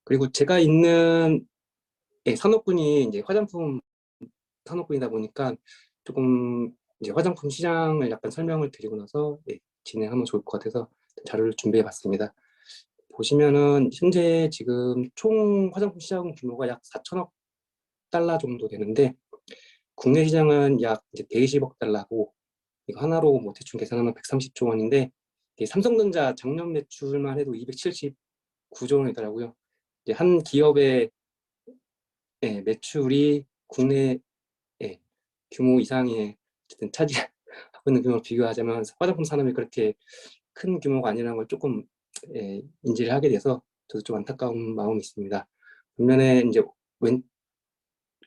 그리고 제가 있는 산업군이 이제 화장품 산업군이다 보니까 조금 이제 화장품 시장을 약간 설명을 드리고 나서 진행하면 좋을 것 같아서 자료를 준비해 봤습니다. 보시면은 현재 지금 총 화장품 시장 규모가 약 4천억 달러 정도 되는데, 국내 시장은 약 이제 120억 달러고, 이거 하나로 뭐 대충 계산하면 130조 원인데, 삼성전자 작년 매출만 해도 279조 원이더라고요. 이제 한 기업의 매출이 국내 규모 이상의 어쨌든 차지하고 있는 규모를 비교하자면 화장품 산업이 그렇게 큰 규모가 아니라는 걸 조금 인지를 하게 돼서 저도 좀 안타까운 마음이 있습니다. 반면에 이제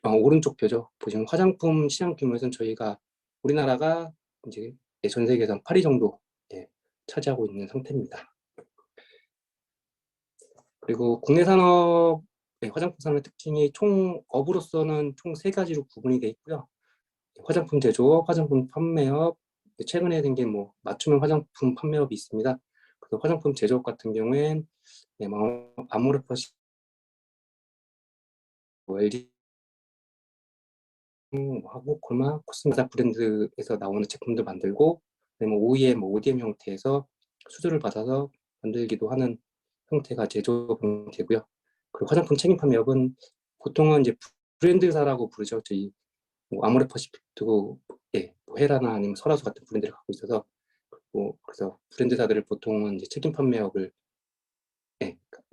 오른쪽 표죠. 보시면 화장품 시장 규모에서는 저희가 우리나라가 이제 전 세계에서 8위 정도 차지하고 있는 상태입니다. 그리고 국내 산업 화장품 산업의 특징이 총 업으로서는 총 3가지로 구분이 되어 있고요. 화장품 제조업, 화장품 판매업, 최근에 된 게 뭐 맞춤형 화장품 판매업이 있습니다. 그래서 화장품 제조업 같은 경우엔 아모레퍼시, LG 하고 콜마, 코스메사 브랜드에서 나오는 제품들 만들고, OEM, ODM 형태에서 수주를 받아서 만들기도 하는 형태가 제조업 형태고요. 그리고 화장품 책임 판매업은 보통은 이제 브랜드사라고 부르죠. 저희 아모레퍼시픽도 헤라나 아니면 설화수 같은 브랜드를 갖고 있어서, 그래서 브랜드사들을 보통은 이제 책임 판매업을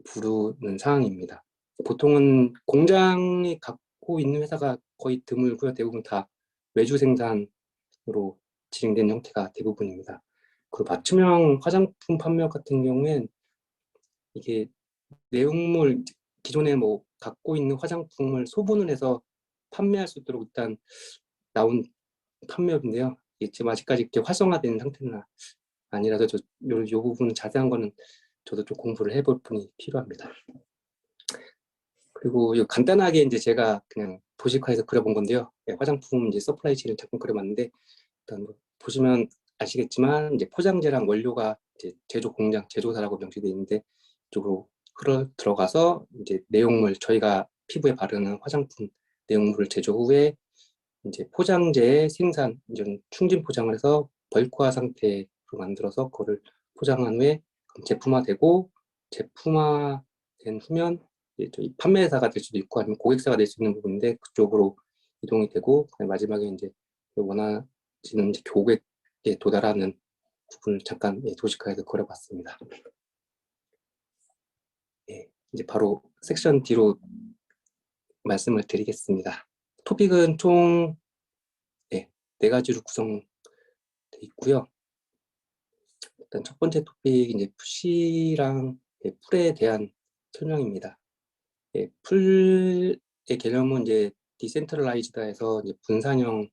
부르는 상황입니다. 보통은 공장이 갖고 있는 회사가 거의 드물고요. 대부분 다 외주 생산으로 진행된 형태가 대부분입니다. 그리고 맞춤형 화장품 판매업 같은 경우엔 이게 내용물, 기존에 뭐 갖고 있는 화장품을 소분을 해서 판매할 수 있도록 일단 나온 판매업인데요. 이게 지금 아직까지 이렇게 활성화된 상태는 아니라서 요 부분 자세한 거는 저도 좀 공부를 해볼 분이 필요합니다. 그리고 간단하게 이제 제가 그냥 도식화해서 그려본 건데요. 화장품 이제 서플라이 체인을 잠깐 그려봤는데, 일단 뭐 보시면 아시겠지만 이제 포장재랑 원료가 이제 제조 공장, 제조사라고 명시되어 있는데, 이쪽으로 들어가서 이제 내용물, 저희가 피부에 바르는 화장품 내용물을 제조 후에 이제 포장재의 생산, 이제 충진 포장을 해서 벌크화 상태로 만들어서 그거를 포장한 후에 제품화되고, 제품화된 후면 저희 판매사가 될 수도 있고 아니면 고객사가 될 수 있는 부분인데, 그쪽으로 이동이 되고, 마지막에 이제 원하시는 이제 고객에 도달하는 부분을 잠깐 도식화해서 그려봤습니다. 이제 바로 섹션 D로 말씀을 드리겠습니다. 토픽은 총 4가지로 구성되어 있고요. 일단 첫 번째 토픽이 이제 푸시랑 풀에 대한 설명입니다. 풀의 개념은 이제 디센트럴라이즈드에서 이제 분산형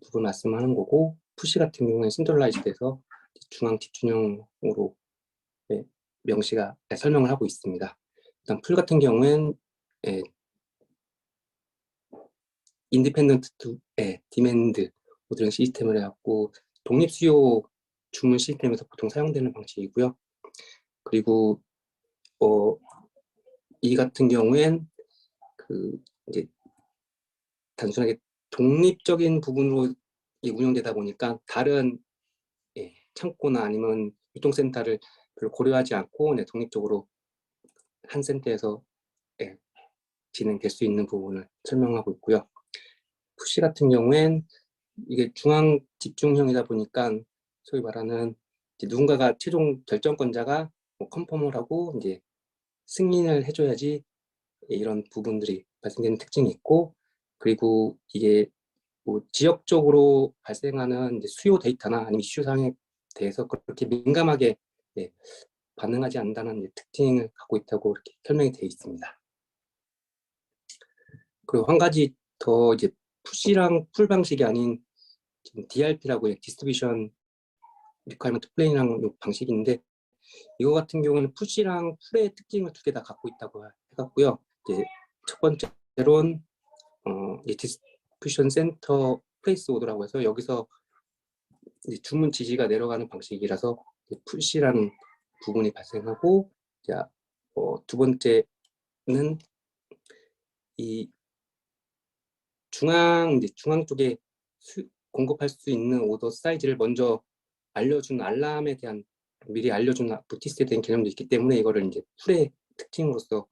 부분 말씀하는 거고, 푸시 같은 경우는 센트럴라이즈드에서 중앙 집중형으로 명시가 설명을 하고 있습니다. 일단 풀 같은 경우엔 인디펜던트 디맨드 모델링 시스템을 해갖고 독립 수요 주문 시스템에서 보통 사용되는 방식이고요. 그리고 이 같은 경우엔 이제 단순하게 독립적인 부분으로 운영되다 보니까 다른 창고나 아니면 유통센터를 별로 고려하지 않고 독립적으로 한 센터에서 진행될 수 있는 부분을 설명하고 있고요. 푸시 같은 경우엔 이게 중앙 집중형이다 보니까 소위 말하는 누군가가 최종 결정권자가 컨펌을 하고 이제 승인을 해줘야지 이런 부분들이 발생되는 특징이 있고, 그리고 이게 뭐 지역적으로 발생하는 이제 수요 데이터나 아니면 이슈 사항에 대해서 그렇게 민감하게 반응하지 않는다는 특징을 갖고 있다고 이렇게 설명이 되어 있습니다. 그리고 한 가지 더 이제 푸시랑 풀 방식이 아닌 DRP라고 디스트리뷰션 리퀘어리먼트 플레인이라는 방식인데, 이거 같은 경우는 푸시랑 풀의 특징을 2개 다 갖고 있다고 해갖고요. 이제 첫 번째로는 디스트리뷰션 센터 플레이스 오더라고 해서 여기서 이제 주문 지시가 내려가는 방식이라서 푸시라는 부분이 발생하고, 두 번째 이 중앙 쪽에 공급할 수 있는 오더 사이즈를 먼저 알려준 알람에 대한 미리 알려준 노티스에 대한 개념도 있기 때문에 이거를 이제 풀의 특징으로서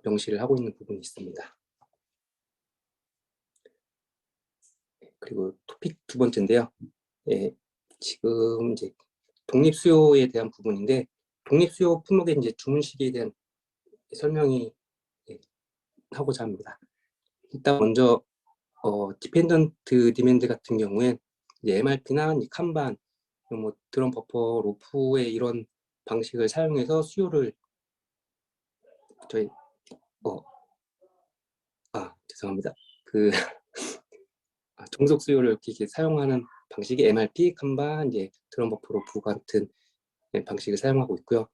명시를 하고 있는 부분이 있습니다. 그리고 토픽 두 번째인데요. 예, 지금 이제 독립 수요에 대한 부분인데 독립 수요 품목의 이제 주문 시기에 대한 설명이 하고자 합니다. 일단 먼저 디펜던트 디맨드 같은 경우에 이제 MRP나 칸반, 뭐 드럼 버퍼, 로프의 이런 방식을 사용해서 수요를 저희 죄송합니다. 종속 수요를 이렇게 사용하는 방식이 MRP, 칸반, 이제 드럼 버퍼, 로프 같은 방식을 사용하고 있고요.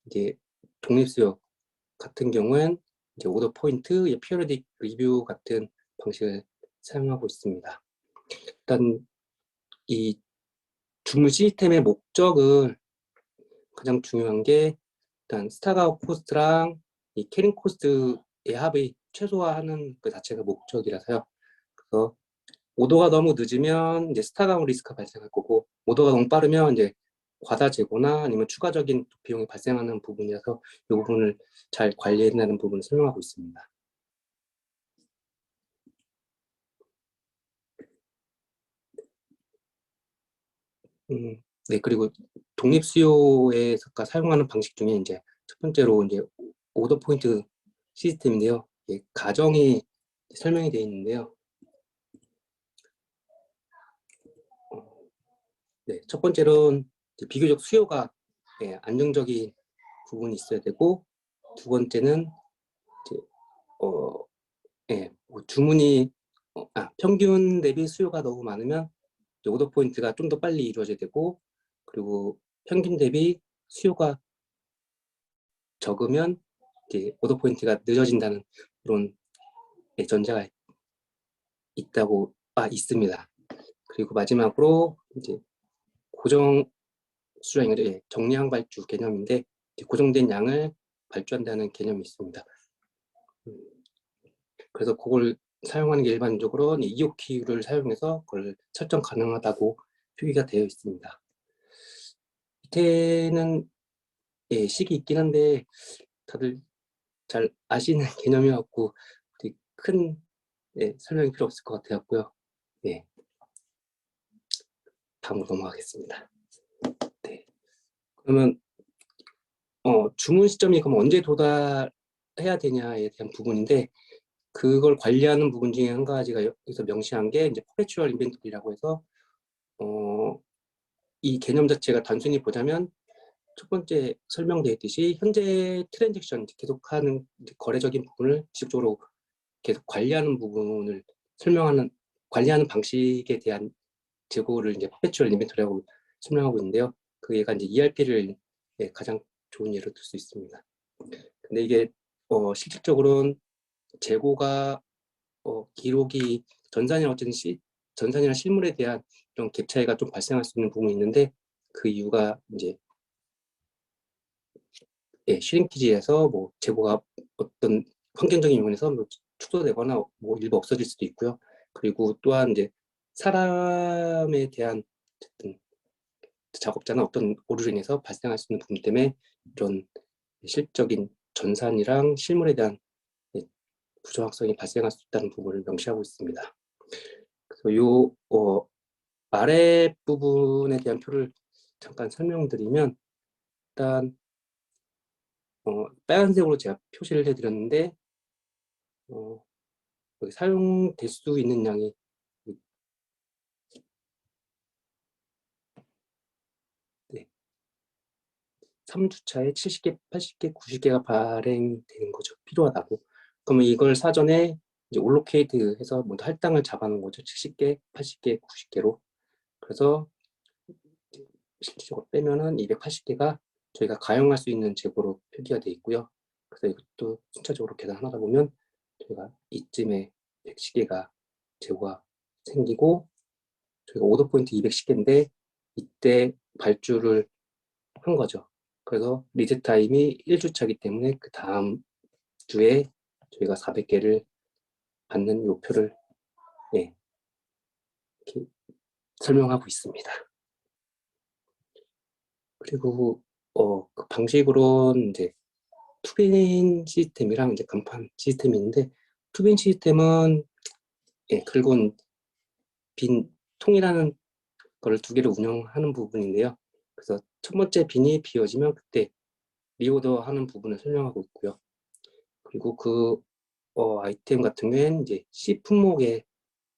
이제 독립 수요 같은 경우엔 이제 오더 포인트, 피어리딕 리뷰 같은 방식을 사용하고 있습니다. 일단 이 주문 시스템의 목적은 가장 중요한 게 일단 스타가 코스트랑 이 캐링 코스트의 합을 최소화하는 그 자체가 목적이라서요. 그래서 오더가 너무 늦으면 이제 스타가운 리스크가 발생할 거고, 오더가 너무 빠르면 이제 과다 재고나 아니면 추가적인 비용이 발생하는 부분이라서 이 부분을 잘 관리해야 된다는 부분을 설명하고 있습니다. 네, 그리고 독립 수요에서 사용하는 방식 중에 이제 첫 번째로 이제 오더 포인트 시스템인데요. 가정이 설명이 되어 있는데요. 네, 첫 번째로는 비교적 수요가 안정적인 부분이 있어야 되고, 두 번째는 이제 뭐 주문이 평균 대비 수요가 너무 많으면 오더 포인트가 좀 더 빨리 이루어져야 되고, 그리고 평균 대비 수요가 적으면 이제 오더 포인트가 늦어진다는 그런 전제가 있습니다. 그리고 마지막으로 이제 고정 수량이 정량 발주 개념인데 고정된 양을 발주한다는 개념이 있습니다. 그래서 그걸 사용하는 게 일반적으로 EOQ를 사용해서 그걸 설정 가능하다고 표기가 되어 있습니다. 밑에는 식이 있긴 한데 다들 잘 아시는 개념이었고 큰 설명이 필요 없을 것 같았고요. 다음으로 넘어가겠습니다. 네. 그러면 주문 시점이 그럼 언제 도달해야 되냐에 대한 부분인데, 그걸 관리하는 부분 중에 한 가지가 여기서 명시한 게 이제 퍼페추얼 인벤토리라고 해서 이 개념 자체가 단순히 보자면 첫 번째 설명되어 있듯이 현재 트랜잭션 계속하는 거래적인 부분을 지속적으로 계속 관리하는 부분을 관리하는 방식에 대한 재고를 이제 퍼페추얼 인벤토리라고 설명하고 있는데요. 그게가 이제 ERP를 가장 좋은 예로 들 수 있습니다. 근데 이게 실질적으로는 재고가 기록이 전산이나 실물에 대한 이런 갭 차이가 좀 발생할 수 있는 부분이 있는데, 그 이유가 이제 슈링키지에서 뭐 재고가 어떤 환경적인 요인에서 뭐 축소되거나 뭐 일부 없어질 수도 있고요. 그리고 또한 이제 사람에 대한 어쨌든 작업자나 어떤 오류로 인해서 발생할 수 있는 부분 때문에 이런 실적인 전산이랑 실물에 대한 부정확성이 발생할 수 있다는 부분을 명시하고 있습니다. 그래서 요 아래 부분에 대한 표를 잠깐 설명드리면, 일단 빨간색으로 제가 표시를 해드렸는데 여기 사용될 수 있는 양이 3주차에 70개, 80개, 90개가 발행되는 거죠. 필요하다고. 그러면 이걸 사전에 이제 올로케이트 해서 먼저 할당을 잡아놓은 거죠. 70개, 80개, 90개로. 그래서 실질적으로 빼면은 280개가 저희가 가용할 수 있는 재고로 표기가 되어 있고요. 그래서 이것도 순차적으로 계산하다 보면 저희가 이쯤에 110개가 재고가 생기고, 저희가 오더 포인트 210개인데 이때 발주를 한 거죠. 그래서 리드 타임이 1주차이기 때문에 그 다음 주에 저희가 400개를 받는 요표를 이렇게 설명하고 있습니다. 그리고 그 방식으로는 이제 투빈 시스템이랑 이제 간판 시스템이 있는데, 투빈 시스템은 결국은 빈 통이라는 거를 두 개를 운영하는 부분인데요. 그래서 첫 번째 빈이 비워지면 그때 리오더 하는 부분을 설명하고 있고요. 그리고 그 아이템 같은 경우에는 이제 C 품목의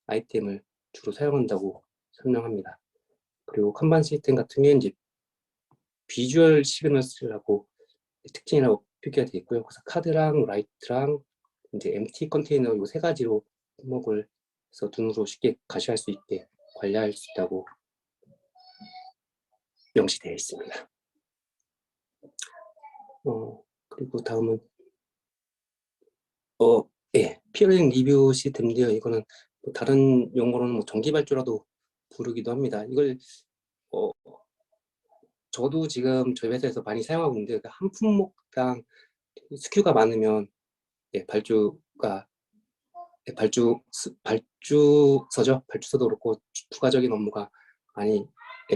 아이템을 주로 사용한다고 설명합니다. 그리고 칸반 시스템 같은 경우에는 이제 비주얼 시그널스라고 특징이라고 표기가 되어 있고요. 그래서 카드랑 라이트랑 이제 MT 컨테이너 이 세 가지로 품목을 해서 눈으로 쉽게 가시할 수 있게 관리할 수 있다고 명시되어 있습니다. 그리고 다음은 피어링 리뷰 시스템인데요. 이거는 뭐 다른 용어로는 뭐 전기발주라도 부르기도 합니다. 이걸 저도 지금 저희 회사에서 많이 사용하고 있는데, 한 품목당 스큐가 많으면 발주서죠. 발주서도 그렇고 부가적인 업무가 많이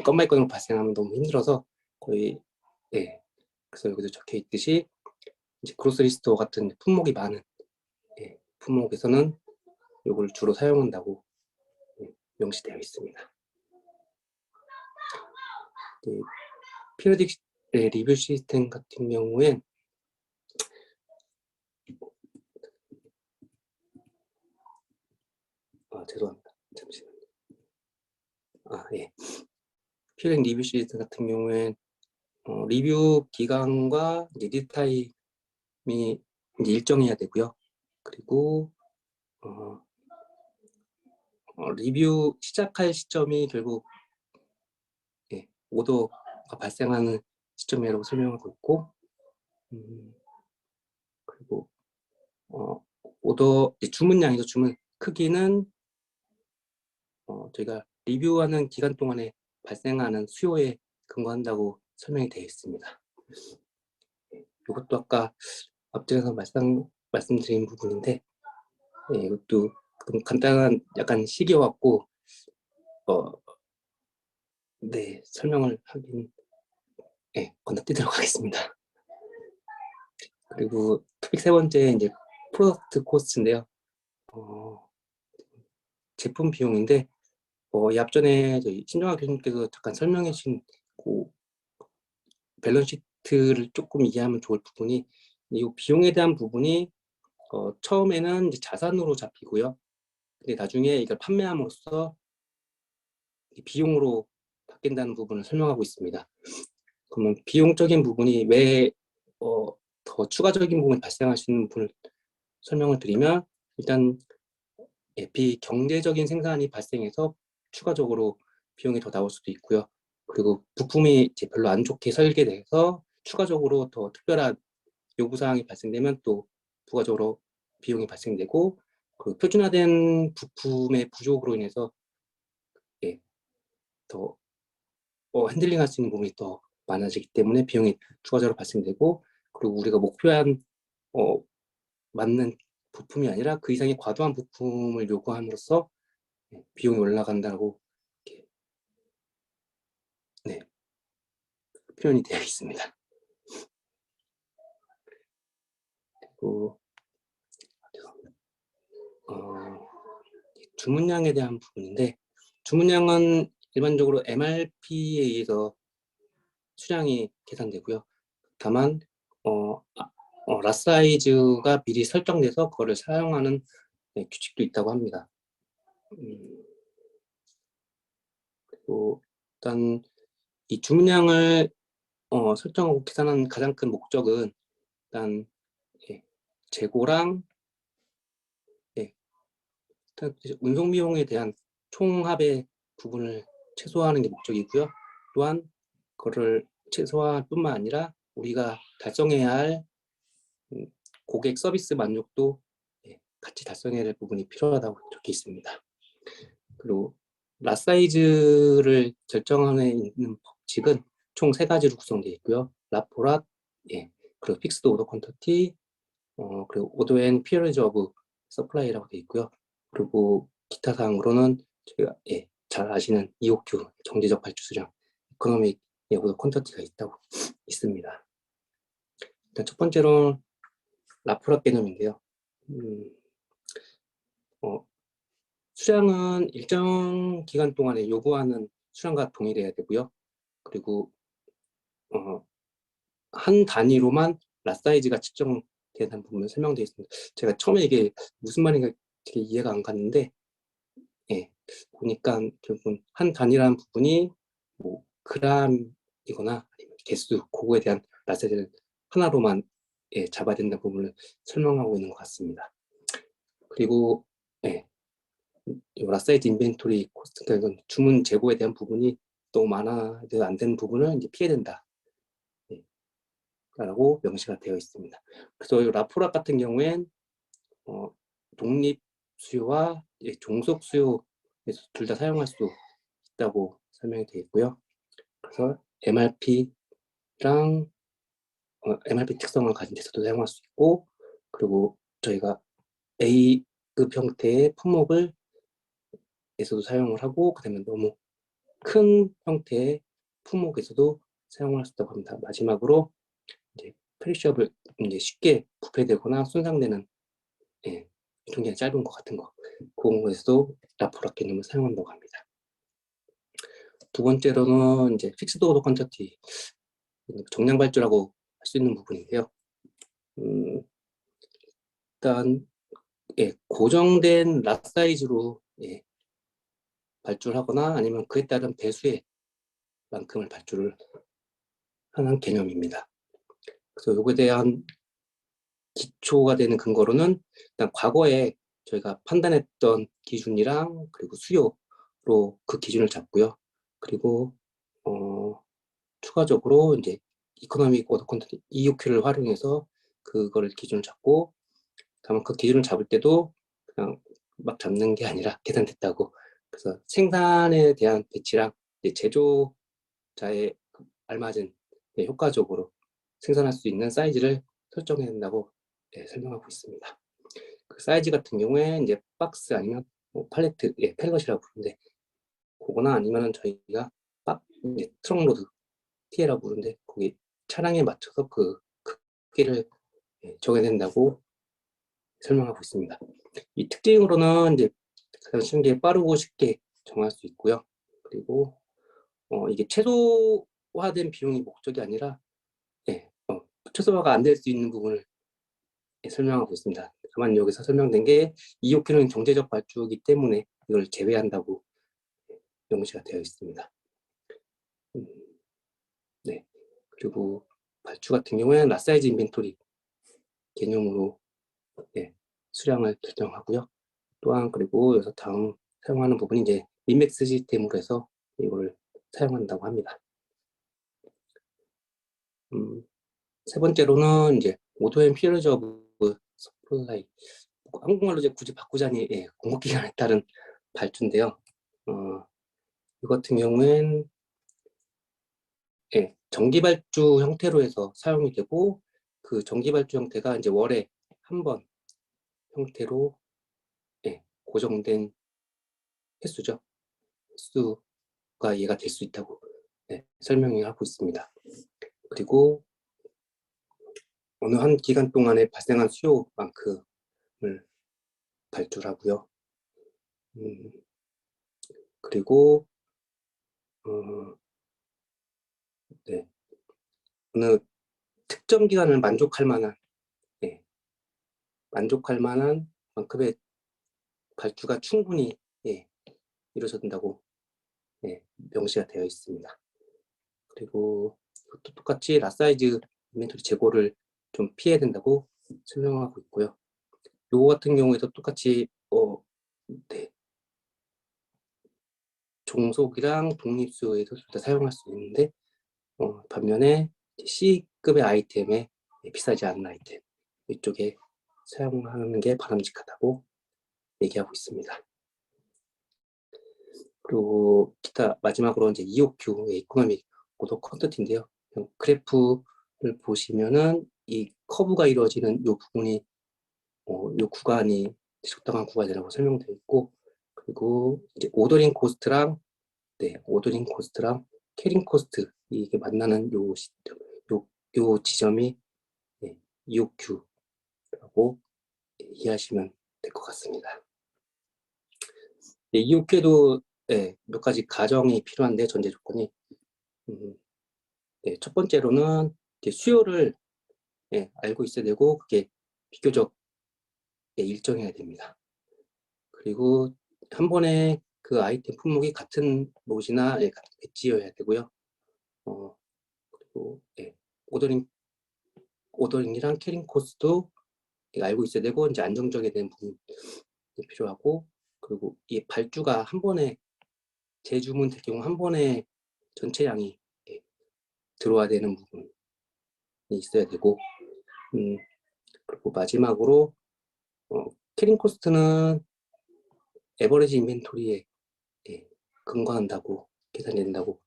건 바이 건으로 발생하면 너무 힘들어서 거의 그래서 여기서 적혀 있듯이 이제 그로서리 스토어 같은 품목이 많은 품목에서는 이걸 주로 사용한다고 명시되어 있습니다. 피리오딕 리뷰 시스템 같은 경우엔 죄송합니다. 잠시만요. 피어링 리뷰 시스템 같은 경우엔 리뷰 기간과 이제 리드 타임이 이제 일정해야 되고요. 그리고 리뷰 시작할 시점이 결국 오더가 발생하는 시점이라고 설명하고 있고, 그리고 오더 주문량이죠. 주문 크기는 저희가 리뷰하는 기간 동안에 발생하는 수요에 근거한다고 설명이 되어 있습니다. 이것도 아까 앞쪽에서 말씀드린 부분인데, 이것도 간단한 약간 시기와 같고 설명을 하긴 건너뛰도록 하겠습니다. 그리고 토픽 세 번째 이제 프로덕트 코스트인데요. 제품 비용인데 이 앞전에 저희 신정아 교수님께서 잠깐 설명해 주신 그 밸런스 시트를 조금 이해하면 좋을 부분이, 이 비용에 대한 부분이 처음에는 이제 자산으로 잡히고요. 근데 나중에 이걸 판매함으로써 비용으로 바뀐다는 부분을 설명하고 있습니다. 그러면 비용적인 부분이 왜 더 추가적인 부분이 발생할 수 있는 부분을 설명을 드리면, 일단 비경제적인 생산이 발생해서 추가적으로 비용이 더 나올 수도 있고요. 그리고 부품이 이제 별로 안 좋게 설계돼서 추가적으로 더 특별한 요구사항이 발생되면 또 부가적으로 비용이 발생되고, 그 표준화된 부품의 부족으로 인해서 더 핸들링할 수 있는 부분이 더 많아지기 때문에 비용이 추가적으로 발생되고, 그리고 우리가 목표한 맞는 부품이 아니라 그 이상의 과도한 부품을 요구함으로써 비용이 올라간다고 표현이 되어 있습니다. 그리고 주문량에 대한 부분인데, 주문량은 일반적으로 MRP에 의해서 수량이 계산되고요. 다만 랏사이즈가 미리 설정돼서 그거를 사용하는 규칙도 있다고 합니다. 그리고 일단 이 주문량을 설정하고 계산하는 가장 큰 목적은 일단 재고랑 운송 비용에 대한 총합의 부분을 최소화하는 게 목적이고요. 또한 그거를 최소화할 뿐만 아니라 우리가 달성해야 할 고객 서비스 만족도 같이 달성해야 될 부분이 필요하다고 적혀 있습니다. 그리고 라 사이즈를 결정하는 있는 법칙은 총 3가지로 구성되어 있고요. 라포랏, 그리고 픽스드 오더 퀀터티, 그리고 오더 앤 피어리즈 오브 서플라이라고 되어 있고요. 그리고 기타 사항으로는 저희가 잘 아시는 EOQ, 정제적 발주 수량, 이코노믹 오더 퀀터티가 있습니다. 일단 첫 번째로 라프라 개념인데요. 수량은 일정 기간 동안에 요구하는 수량과 동일해야 되고요. 그리고 한 단위로만 랏 사이즈가 측정되는 부분을 설명되어 있습니다. 제가 처음에 이게 무슨 말인가 되게 이해가 안 갔는데, 보니까 결국은 한 단위라는 부분이 뭐 그램이거나 아니면 개수, 그거에 대한 랏 사이즈를 하나로만 잡아야 된다는 부분을 설명하고 있는 것 같습니다. 그리고 랏 사이즈 인벤토리 코스트, 그러니까 주문 재고에 대한 부분이 너무 많아도 안 되는 부분을 이제 피해야 된다. 라고 명시가 되어 있습니다. 그래서 이 라포락 같은 경우엔 독립 수요와 종속 수요에서 둘 다 사용할 수 있다고 설명이 되어 있고요. 그래서 MRP랑 MRP 특성을 가진 데서도 사용할 수 있고, 그리고 저희가 A급 형태의 품목을 에서도 사용을 하고, 그다음에 너무 큰 형태의 품목에서도 사용할 수 있다고 합니다. 마지막으로 이제 페리셔블, 이제 쉽게 부패되거나 손상되는 유통기한이 짧은 것 같은 거, 그런 거에서도 라포락 개념을 사용한다고 합니다. 두 번째로는 이제 픽스드 오더 퀀터티, 정량 발주라고 할 수 있는 부분인데요. 일단 고정된 랏 사이즈로 발주를 하거나 아니면 그에 따른 배수의 만큼을 발주를 하는 개념입니다. 그래서 이거에 대한 기초가 되는 근거로는 일단 과거에 저희가 판단했던 기준이랑 그리고 수요로 그 기준을 잡고요. 그리고 추가적으로 이제 이코노믹 오더 퀀터티 EOQ를 활용해서 그거를 기준을 잡고, 다만 그 기준을 잡을 때도 그냥 막 잡는 게 아니라 계산됐다고. 그래서 생산에 대한 배치랑 제조자의 알맞은 효과적으로 생산할 수 있는 사이즈를 설정해야 된다고 설명하고 있습니다. 그 사이즈 같은 경우에 이제 박스 아니면 뭐 팔레트, 펠럿이라고 부르는데, 그거나 아니면 저희가 트럭로드, TL이라고 부르는데, 거기 차량에 맞춰서 그 크기를 정해야 된다고 설명하고 있습니다. 이 특징으로는 이제 가장 쉬운 게 빠르고 쉽게 정할 수 있고요. 그리고 이게 최소화된 비용이 목적이 아니라 최소화가 안 될 수 있는 부분을 설명하고 있습니다. 다만 여기서 설명된 게 EOQ는 경제적 발주이기 때문에 이걸 제외한다고 명시가 되어 있습니다. 네. 그리고 발주 같은 경우에는 랏 사이즈 인벤토리 개념으로 수량을 결정하고요. 또한 그리고 여기서 다음 사용하는 부분이 이제 민맥스 시스템으로 해서 이걸 사용한다고 합니다. 세 번째로는 이제 오더 앤 피어리즈 오브 서플라이, 한국말로 이제 굳이 바꾸자니 공급 기간에 따른 발주인데요. 이 같은 경우엔 정기 발주 형태로 해서 사용이 되고, 그 정기 발주 형태가 이제 월에 한 번 형태로 고정된 횟수죠. 횟수가 이해가 될 수 있다고 설명을 하고 있습니다. 그리고 어느 한 기간 동안에 발생한 수요만큼을 발주를 하고요. 그리고 어느 특정 기간을 만족할 만한 만큼의 발주가 충분히 이루어져야 된다고 명시가 되어 있습니다. 그리고 또 똑같이 랏 사이즈 인벤토리 재고를 좀 피해야 된다고 설명하고 있고요. 요거 같은 경우에도 똑같이 종속이랑 독립수요에서 둘 다 사용할 수 있는데, 반면에 C급의 아이템에 비싸지 않은 아이템 이쪽에 사용하는 게 바람직하다고 얘기하고 있습니다. 그리고 기타 마지막으로 이제 EOQ, 이코노믹 오더 퀀터티인데요. 그래프를 보시면은 이 커브가 이루어지는 이 부분이 이 구간이 적당한 구간이라고 설명되어 있고, 그리고 이제 오더링 코스트랑 오더링 코스트랑 캐링 코스트 이게 만나는 요 시점, 요 지점이 EOQ라고 이해하시면 될 것 같습니다. EOQ에도 몇 가지 가정이 필요한데, 전제 조건이 첫 번째로는 수요를 알고 있어야 되고, 그게 비교적 일정해야 됩니다. 그리고 한 번에 그 아이템 품목이 같은 롯이나 같은 배지여야 되고요. 그리고 오더링이랑 캐링 코스도 알고 있어야 되고, 이제 안정적이 되는 부분이 필요하고, 그리고 이 발주가 한 번에 재주문 될 경우 한 번에 전체 양이 들어와야 되는 부분이 있어야 되고, 그리고 마지막으로 캐링 코스트는 에버리지 인벤토리에 근거한다고 계산이 된다고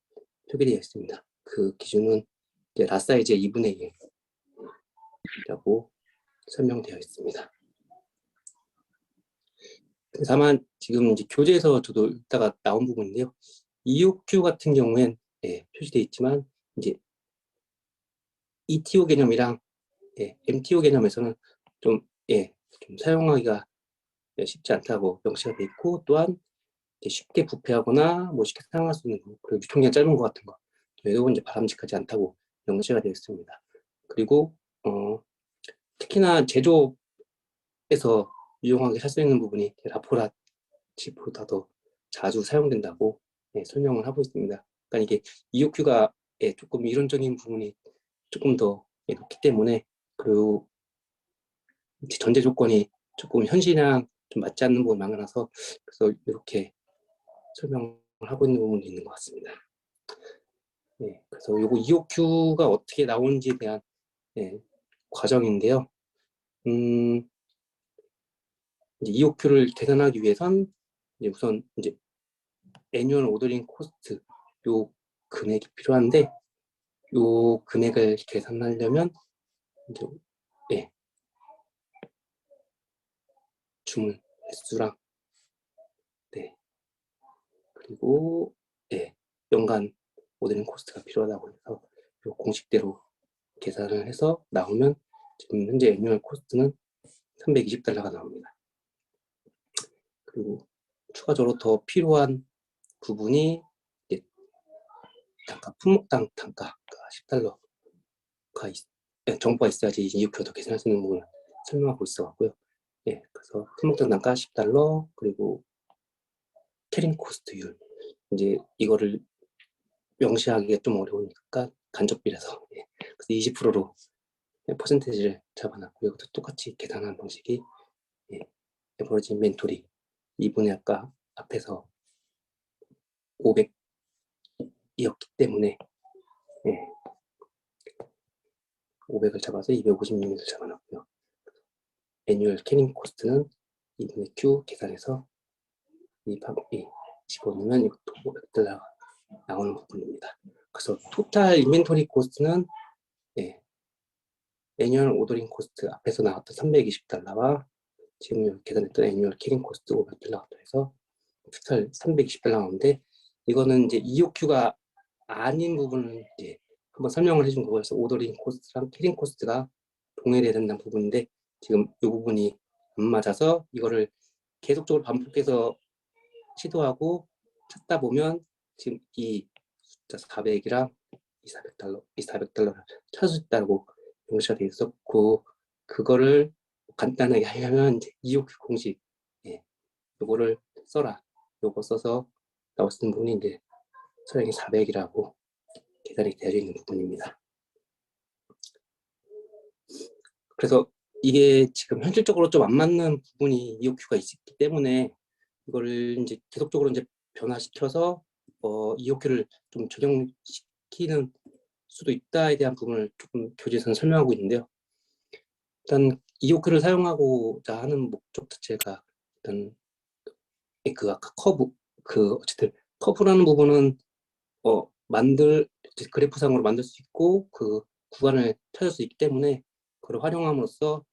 표기되어 있습니다. 그 기준은 이제 라사이즈의 2분의 1이라고 설명되어 있습니다. 다만 지금 이제 교재에서 저도 읽다가 나온 부분인데요. EOQ 같은 경우엔 표시되어 있지만 이제 ETO 개념이랑 MTO 개념에서는 좀 사용하기가 쉽지 않다고 명시가 되어 있고, 또한 쉽게 부패하거나 뭐 쉽게 사용할 수 있는 거, 그리고 유통기한 짧은 것 같은 거, 이건 이제 바람직하지 않다고 명시가 되어 있습니다. 그리고 특히나 제조업에서 유용하게 살 수 있는 부분이 라포라 칩보다도 자주 사용된다고 설명을 하고 있습니다. 그러니까 이게 EOQ가 조금 이론적인 부분이 조금 더 높기 때문에, 그리고 전제 조건이 조금 현실이랑 좀 맞지 않는 부분이 많아서, 그래서 이렇게 설명을 하고 있는 부분이 있는 것 같습니다. 그래서 요거 EOQ가 어떻게 나오는지에 대한 과정인데요. 이제 EOQ를 계산하기 위해선 이제 우선 이제 애뉴얼 오더링 코스트 요 금액이 필요한데, 요 금액을 계산하려면 이제 주문 횟수랑 그리고 연간 오더링 코스트가 필요하다고 해서 요 공식대로 계산을 해서 나오면 지금 현재 애뉴얼 코스트는 $320가 나옵니다. 그리고 추가적으로 더 필요한 부분이 단가, 품목당 단가가 $10가 정보가 있어야지 EOQ가 더 계산할 수 있는 부분을 설명하고 있어갖고요. 그래서 품목당 단가 $10, 그리고 캐링 코스트율, 이제 이거를 명시하기가 좀 어려우니까 간접비라서 그래서 20%로 퍼센테이지를 잡아놨고, 이것도 똑같이 계산하는 방식이 에버리지 인벤토리 2분의 아까 앞에서 500이었기 때문에 500을 잡아서 250유닛을 잡아놨고요. 애뉴얼 캐닝 코스트는 2분의 Q 계산해서 집어넣으면 이것도 $500 나오는 부분입니다. 그래서 토탈 인벤토리 코스트는 애뉴얼 오더링 코스트 앞에서 나왔던 $320와 지금 계산했던 애뉴얼 캐링 코스트 $500가 해서 토탈 $320 나오는데, 이거는 이제 EOQ가 아닌 부분을 이제 한번 설명을 해준 거여서 오더링 코스트랑 캐링 코스트가 동일해야 된다는 부분인데, 지금 이 부분이 안 맞아서 이거를 계속적으로 반복해서 시도하고 찾다 보면 지금 이 숫자 400이랑 이 $400를 찾을 수 있다고 명시가 되어 있었고, 그거를 간단하게 하려면 이제 EOQ 공식 요거를 써라, 요거 써서 나올 수 있는 부분이 이제 소량이 400이라고 계산이 되어 있는 부분입니다. 그래서 이게 지금 현실적으로 좀 안 맞는 부분이 EOQ가 있기 때문에 이거를 이제 계속적으로 이제 변화시켜서 EOQ를 좀 적용시키는 수도 있다에 대한 부분을 조금 교재에서는 설명하고 있는데요. 일단 EOQ를 사용하고자 하는 목적 자체가 일단 그 아까 커브, 어쨌든 커브라는 부분은 그래프상으로 만들 수 있고 그 구간을 찾을 수 있기 때문에 그걸 활용함으로써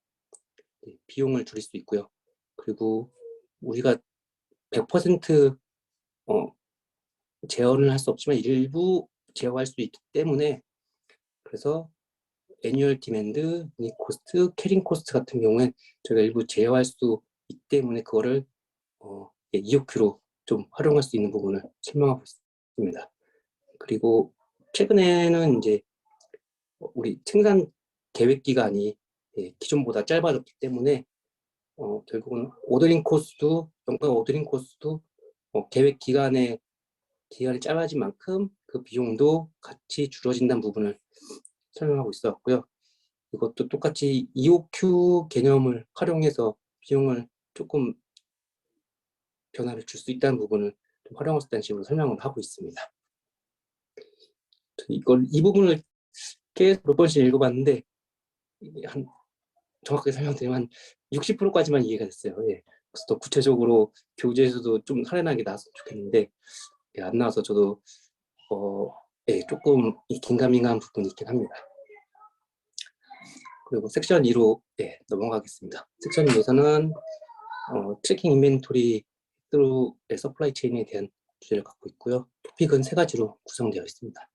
비용을 줄일 수 있고요. 그리고 우리가 100% 제어를 할 수 없지만 일부 제어할 수 있기 때문에, 그래서 애뉴얼 디맨드, 유닛 코스트, 캐링 코스트 같은 경우엔 저희가 일부 제어할 수 있기 때문에 그거를 EOQ로 좀 활용할 수 있는 부분을 설명하고 있습니다. 그리고 최근에는 이제 우리 생산 계획 기간이 기존보다 짧아졌기 때문에 결국은 오더링 코스트도, 영가 오더링 코스트도 계획 기간이 짧아진 만큼 그 비용도 같이 줄어진다는 부분을 설명하고 있었고요. 이것도 똑같이 EOQ 개념을 활용해서 비용을 조금 변화를 줄 수 있다는 부분을 좀 활용할 수 있다는 식으로 설명을 하고 있습니다. 이 부분을 계속 몇 번씩 읽어봤는데 정확하게 설명드리면 한 60%까지만 이해가 됐어요. 예. 그래서 더 구체적으로 교재에서도 좀 사례나게 나왔으면 좋겠는데 안 나와서 저도 조금 긴가민가한 부분이 있긴 합니다. 그리고 섹션 2로 넘어가겠습니다. 섹션 2에서는 트래킹 인벤토리 through 서플라이 체인에 대한 주제를 갖고 있고요. 토픽은 3가지로 구성되어 있습니다.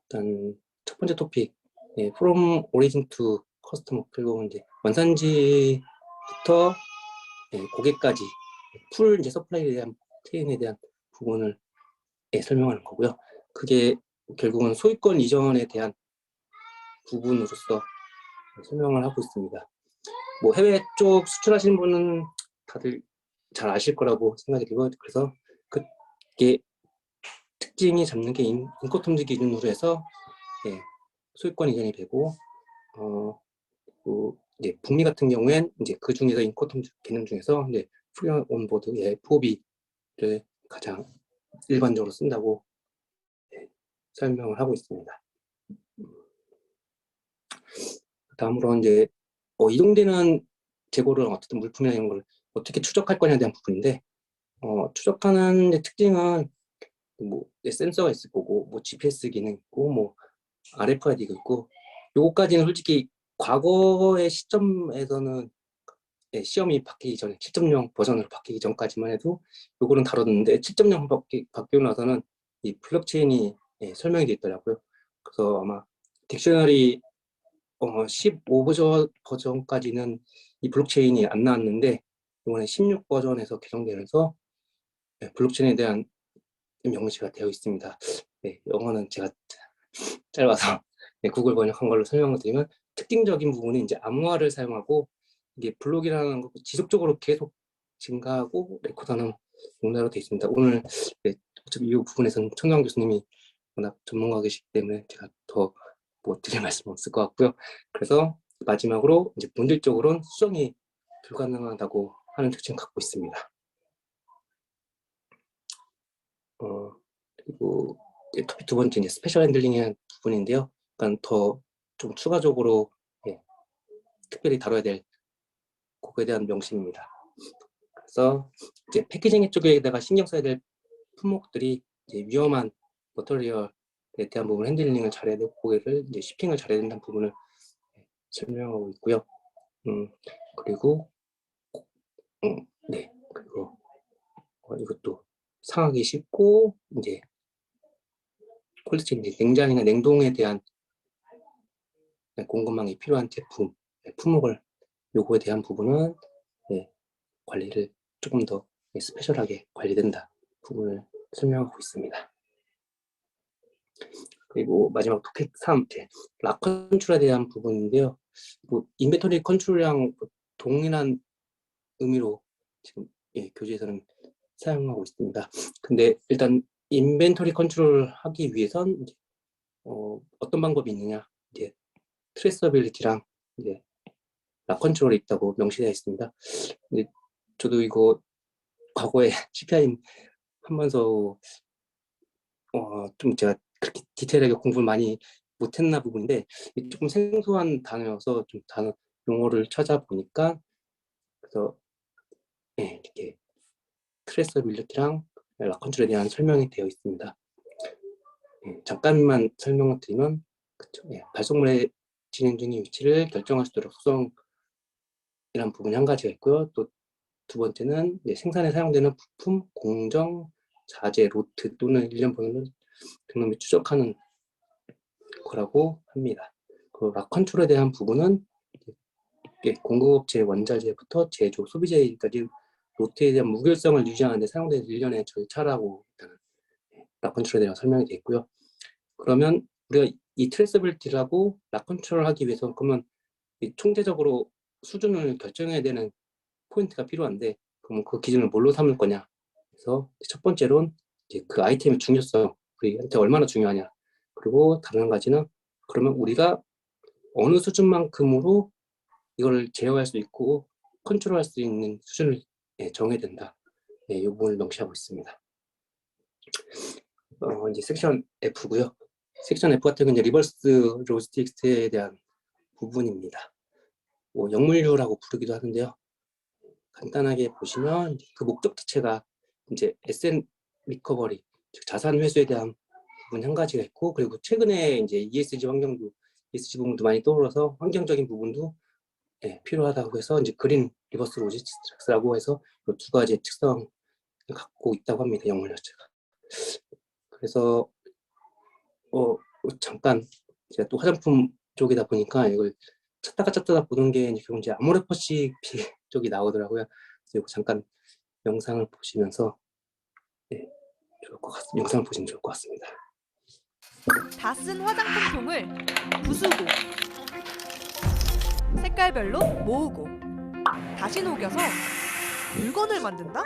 일단 첫 번째 토픽, from origin to customer, 그리고 이제 원산지부터 고객까지 풀 이제 서플라이에 대한 체인에 대한 부분을 설명하는 거고요. 그게 결국은 소유권 이전에 대한 부분으로서 설명을 하고 있습니다. 뭐 해외 쪽 수출하시는 분은 다들 잘 아실 거라고 생각이 들고, 그래서 그게 특징이 잡는 게 인코텀즈 기준으로 해서 소유권 이전이 되고, 이제 북미 같은 경우엔 이제 그 중에서 인코텀즈 개념 중에서 이제 프리 온보드 FOB를 가장 일반적으로 쓴다고 설명을 하고 있습니다. 다음으로 이제 이동되는 재고를 어쨌든 물품이나 이런 걸 어떻게 추적할 거냐에 대한 부분인데, 추적하는 특징은 뭐 센서가 있을 거고, 뭐 GPS 기능 있고, 뭐 RFID가 있고, 요거까지는 솔직히 과거의 시점에서는 시험이 바뀌기 전에 7.0 버전으로 바뀌기 전까지만 해도 요거는 다뤘는데 7.0 바뀌고 나서는 이 블록체인이 설명이 되어 있더라고요. 그래서 아마 딕셔너리 15 버전까지는 이 블록체인이 안 나왔는데 이번에 16 버전에서 개정되면서 블록체인에 대한 명시가 되어 있습니다. 영어는 제가 짧아서 구글 번역한 걸로 설명을 드리면, 특징적인 부분은 이제 암호화를 사용하고 이게 블록이라는 거 지속적으로 계속 증가하고 레코드하는 문화로 되어 있습니다. 오늘 어차피 이 부분에서는 천정 교수님이 워낙 전문가이시기 때문에 제가 더 뭐 드릴 말씀 없을 것 같고요. 그래서 마지막으로 이제 본질적으로는 수정이 불가능하다고 하는 특징을 갖고 있습니다. 그리고 토픽 두 번째 이제 스페셜 핸들링의 부분인데요. 약간 더 좀 추가적으로 특별히 다뤄야 될 그거에 대한 명심입니다. 그래서 이제 패키징 쪽에다가 신경 써야 될 품목들이 이제 위험한 머터리얼에 대한 부분 핸들링을 잘해야 되고, 그거를 이제 shipping을 잘해야 된다는 부분을 설명하고 있고요. 그리고 그리고 이것도 상하기 쉽고 이제 콜드체인, 냉장이나 냉동에 대한 공급망이 필요한 제품, 품목을 요거에 대한 부분은 관리를 조금 더 스페셜하게 관리된다 부분을 설명하고 있습니다. 그리고 마지막 토픽 3, 락 컨트롤에 대한 부분인데요. 뭐 인벤토리 컨트롤이랑 동일한 의미로 지금 교재에서는 사용하고 있습니다. 근데 일단 인벤토리 컨트롤 하기 위해선 어떤 방법이 있느냐, 이제 트레이서빌리티랑 이제 락 컨트롤이 있다고 명시되어 있습니다. 근데 저도 이거 과거에 CPI 하면서 좀 제가 그렇게 디테일하게 공부를 많이 못했나 부분인데 조금 생소한 단어여서 좀 단어 용어를 찾아보니까, 그래서 이렇게 트레이서빌리티랑 락 컨트롤에 대한 설명이 되어 있습니다. 잠깐만 설명을 드리면, 발송물에 진행 중인 위치를 결정할 수 있도록 속성이란 부분이 한 가지가 있고요. 또 두 번째는 생산에 사용되는 부품, 공정, 자재, 로트 또는 일련 번호를 등록 및 추적하는 거라고 합니다. 그 락 컨트롤에 대한 부분은 공급업체 원자재부터 제조, 소비재까지 로트에 대한 무결성을 유지하는 데 사용되는 일련의 절차라고 일단은 락 컨트롤에 대한 설명이 되어 있고요. 그러면 우리가 이 트레이서빌리티라고 락 컨트롤을 하기 위해서 그러면 총체적으로 수준을 결정해야 되는 포인트가 필요한데 그럼 그 기준을 뭘로 삼을 거냐. 그래서 첫 번째로는 이제 그 아이템의 중요성, 우리한테 얼마나 중요하냐. 그리고 다른 한 가지는 그러면 우리가 어느 수준만큼으로 이걸 제어할 수 있고 컨트롤할 수 있는 수준을 정해야 된다. 이 부분을 명시하고 있습니다. 이제 섹션 F고요. 섹션 F 같은 경우는 리버스 로지스틱스에 대한 부분입니다. 뭐 역물류라고 부르기도 하는데요. 간단하게 보시면 그 목적 자체가 이제 에셋 리커버리, 즉 자산 회수에 대한 부분 한 가지가 있고, 그리고 최근에 이제 ESG 환경도 ESG 부분도 많이 떠올라서 환경적인 부분도 필요하다고 해서 이제 그린 리버스 로지스틱스라고 해서 이 두 가지의 특성을 갖고 있다고 합니다. 역물류 자체가. 그래서 잠깐 제가 또 화장품 쪽이다 보니까 이걸 찾다가 보는 게 결국 이제 아모레퍼시픽 쪽이 나오더라고요. 그래서 잠깐 영상을 보시면서 좋을 것 같습니다. 영상을 보시면 좋을 것 같습니다. 다 쓴 화장품통을 부수고 색깔별로 모으고 다시 녹여서 물건을 만든다?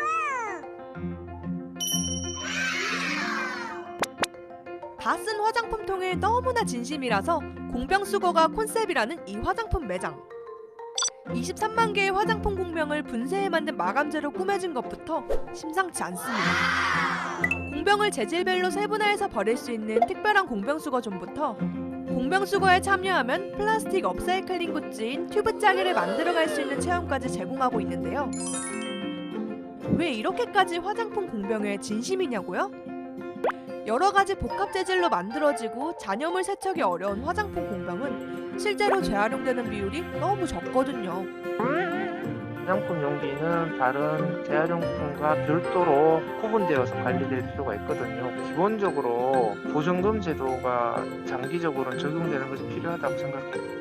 다 쓴 화장품통에 너무나 진심이라서 공병수거가 콘셉트라는 이 화장품 매장. 23만 개의 화장품 공병을 분쇄해 만든 마감재로 꾸며진 것부터 심상치 않습니다. 공병을 재질별로 세분화해서 버릴 수 있는 특별한 공병수거존부터 공병수거에 참여하면 플라스틱 업사이클링 굿즈인 튜브짜기를 만들어갈 수 있는 체험까지 제공하고 있는데요. 왜 이렇게까지 화장품 공병에 진심이냐고요? 여러 가지 복합 재질로 만들어지고 잔여물 세척이 어려운 화장품 공병은 실제로 재활용되는 비율이 너무 적거든요. 화장품 용기는 다른 재활용품과 별도로 구분되어서 관리될 필요가 있거든요. 기본적으로 보증금 제도가 장기적으로 적용되는 것이 필요하다고 생각해요.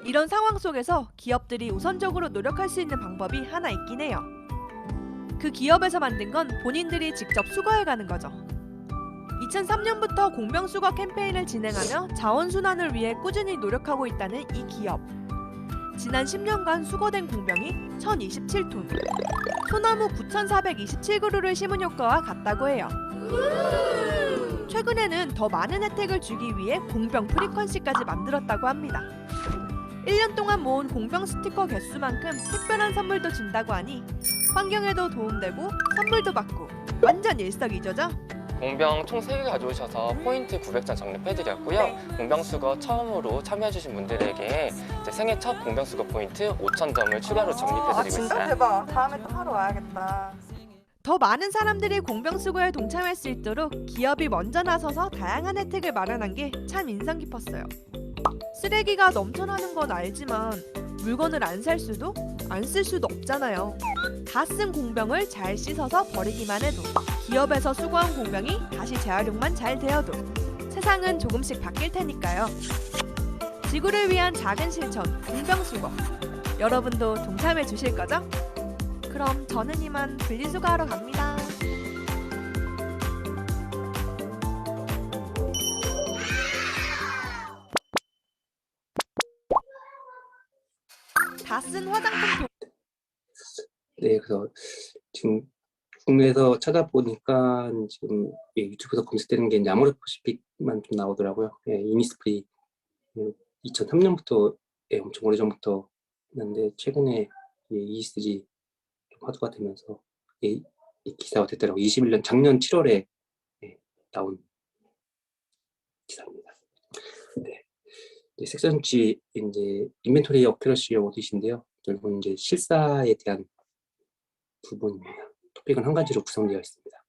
이런 상황 속에서 기업들이 우선적으로 노력할 수 있는 방법이 하나 있긴 해요. 그 기업에서 만든 건 본인들이 직접 수거해가는 거죠. 2003년부터 공병 수거 캠페인을 진행하며 자원순환을 위해 꾸준히 노력하고 있다는 이 기업. 지난 10년간 수거된 공병이 1027톤, 소나무 9,427그루를 심은 효과와 같다고 해요. 최근에는 더 많은 혜택을 주기 위해 공병 프리퀀시까지 만들었다고 합니다. 1년 동안 모은 공병 스티커 개수만큼 특별한 선물도 준다고 하니 환경에도 도움되고 선물도 받고 완전 일석이조죠? 공병 총 3개 가져오셔서 포인트 900장 적립해드렸고요. 공병수거 처음으로 참여해주신 분들에게 이제 생애 첫 공병수거 포인트 5,000점을 추가로 적립해드리고 있어요. 진짜 대박. 다음에 또 하러 와야겠다. 더 많은 사람들이 공병 수거에 동참할 수 있도록 기업이 먼저 나서서 다양한 혜택을 마련한 게 참 인상 깊었어요. 쓰레기가 넘쳐나는 건 알지만 물건을 안 살 수도 안 쓸 수도 없잖아요. 다 쓴 공병을 잘 씻어서 버리기만 해도 기업에서 수거한 공병이 다시 재활용만 잘 되어도 세상은 조금씩 바뀔 테니까요. 지구를 위한 작은 실천 공병 수거. 여러분도 동참해 주실 거죠? 그럼 저는 이만 분리수거하러 갑니다. 다 쓴 화장품 네, 그래서 지금 국내에서 찾아보니까 지금 유튜브에서 검색되는 게 이제 아모레퍼시픽만 좀 나오더라고요. 이니스프리 2003년부터 엄청 오래전부터 했는데 최근에 ESG 좀 화두가 되면서 이 기사가 됐더라고요. 21년 작년 7월에 나온 기사입니다. 네. 섹션 G 이제 인벤토리 어큐러시 오디트인데요. 결국은 이제 실사에 대한 부분입니다. 토픽은 한 가지로 구성되어 있습니다.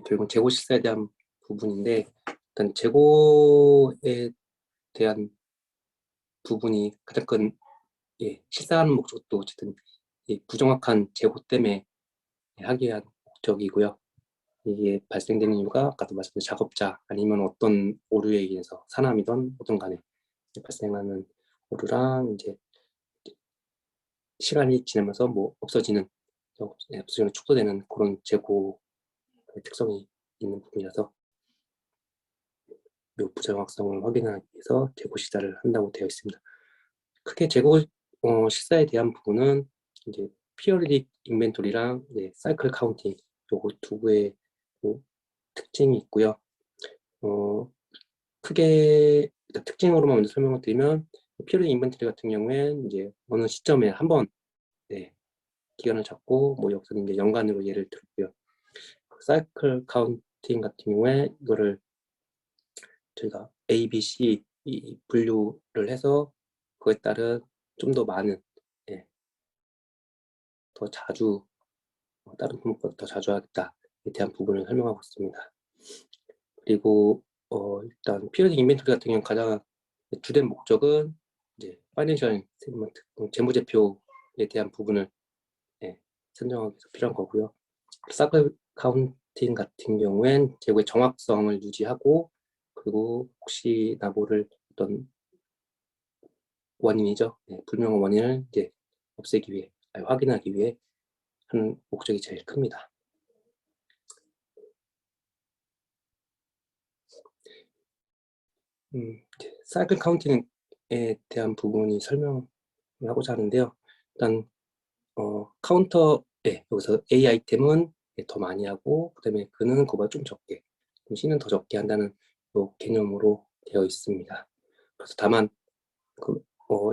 결국은 재고 실사에 대한 부분인데 일단 재고에 대한 부분이 가장 큰 실사하는 목적도 어쨌든 부정확한 재고 때문에 하기 위한 목적이고요. 이게 발생되는 이유가 아까도 말씀드린 작업자 아니면 어떤 오류에 의해서 사람이든 뭐든 간에 발생하는 오류랑 이제 시간이 지나면서 뭐 없어지는 축소되는 그런 재고 특성이 있는 부분이라서 이 부정확성을 확인하기 위해서 재고 시사를 한다고 되어 있습니다. 크게 재고 시사에 대한 부분은 이제 피어리딕 인벤토리랑 사이클 카운팅 요거 두 개의 특징이 있고요. 크게 특징으로만 먼저 설명을 드리면 피어리딕 인벤토리 같은 경우엔 이제 어느 시점에 한번 기간을 잡고 뭐 여기서는 이제 연간으로 예를 들고요. 사이클 카운팅 같은 경우에 이거를 저희가 A, B, C 분류를 해서 그에 따른 좀 더 많은 더 자주 다른 품목보다 더 자주 하겠다에 대한 부분을 설명하고 있습니다. 그리고 일단 피어리딕 인벤토리 같은 경우 가장 주된 목적은 이제 파이낸셜 스테이트먼트 재무제표에 대한 부분을 선정하기 위해서 필요한 거고요. 사이클 카운팅 같은 경우엔 재고의 정확성을 유지하고 그리고 혹시나 모를 어떤 원인이죠. 불명한 원인을 이제 없애기 위해 확인하기 위해 하는 목적이 제일 큽니다. 사이클 카운팅에 대한 부분이 설명을 하고자 하는데요. 일단 카운터에 여기서 A 아이템은 더 많이 하고 그다음에 그는 그보다 좀 적게, C는 더 적게 한다는 요 개념으로 되어 있습니다. 그래서 다만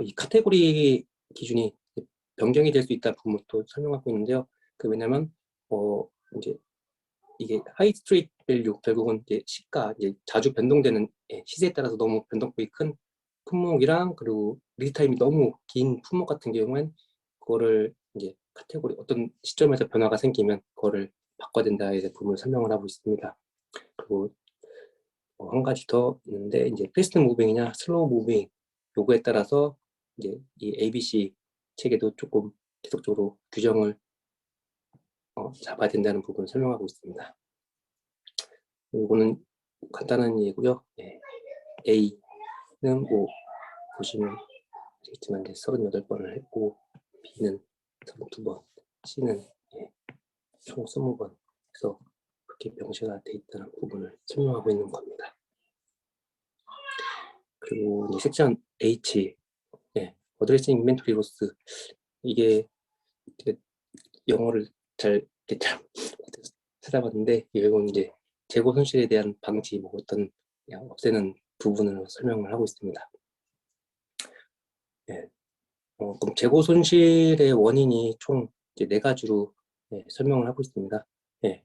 이 카테고리 기준이 변경이 될 수 있다는 부분도 설명하고 있는데요. 왜냐면 이제 이게 하이 스트리트 밸류 결국은 이제 시가 이제 자주 변동되는 시세에 따라서 너무 변동폭이 큰 품목이랑 그리고 리드 타임이 너무 긴 품목 같은 경우엔 그거를 이제 카테고리 어떤 시점에서 변화가 생기면 그거를 바꿔야 된다에 대한 부분을 설명을 하고 있습니다. 그리고 한 가지 더 있는데 이제 패스트 무빙이냐 슬로우 무빙 요거에 따라서 이제 이 ABC 체계도 조금 계속적으로 규정을 잡아야 된다는 부분을 설명하고 있습니다. 이거는 간단한 얘기고요. A는 뭐 보시면 아시겠지만 38번을 했고 B는 32번, C는 총 20번 해서 그렇게 명시가 돼 있다는 부분을 설명하고 있는 겁니다. 그리고 이제 섹션 H, 어드레싱 인벤토리 로스 이게 영어를 잘 찾아봤는데 이건 이제 재고 손실에 대한 방지 뭐 어떤 없애는 부분을 설명을 하고 있습니다. 그럼 재고 손실의 원인이 총 이제 4가지로 설명을 하고 있습니다.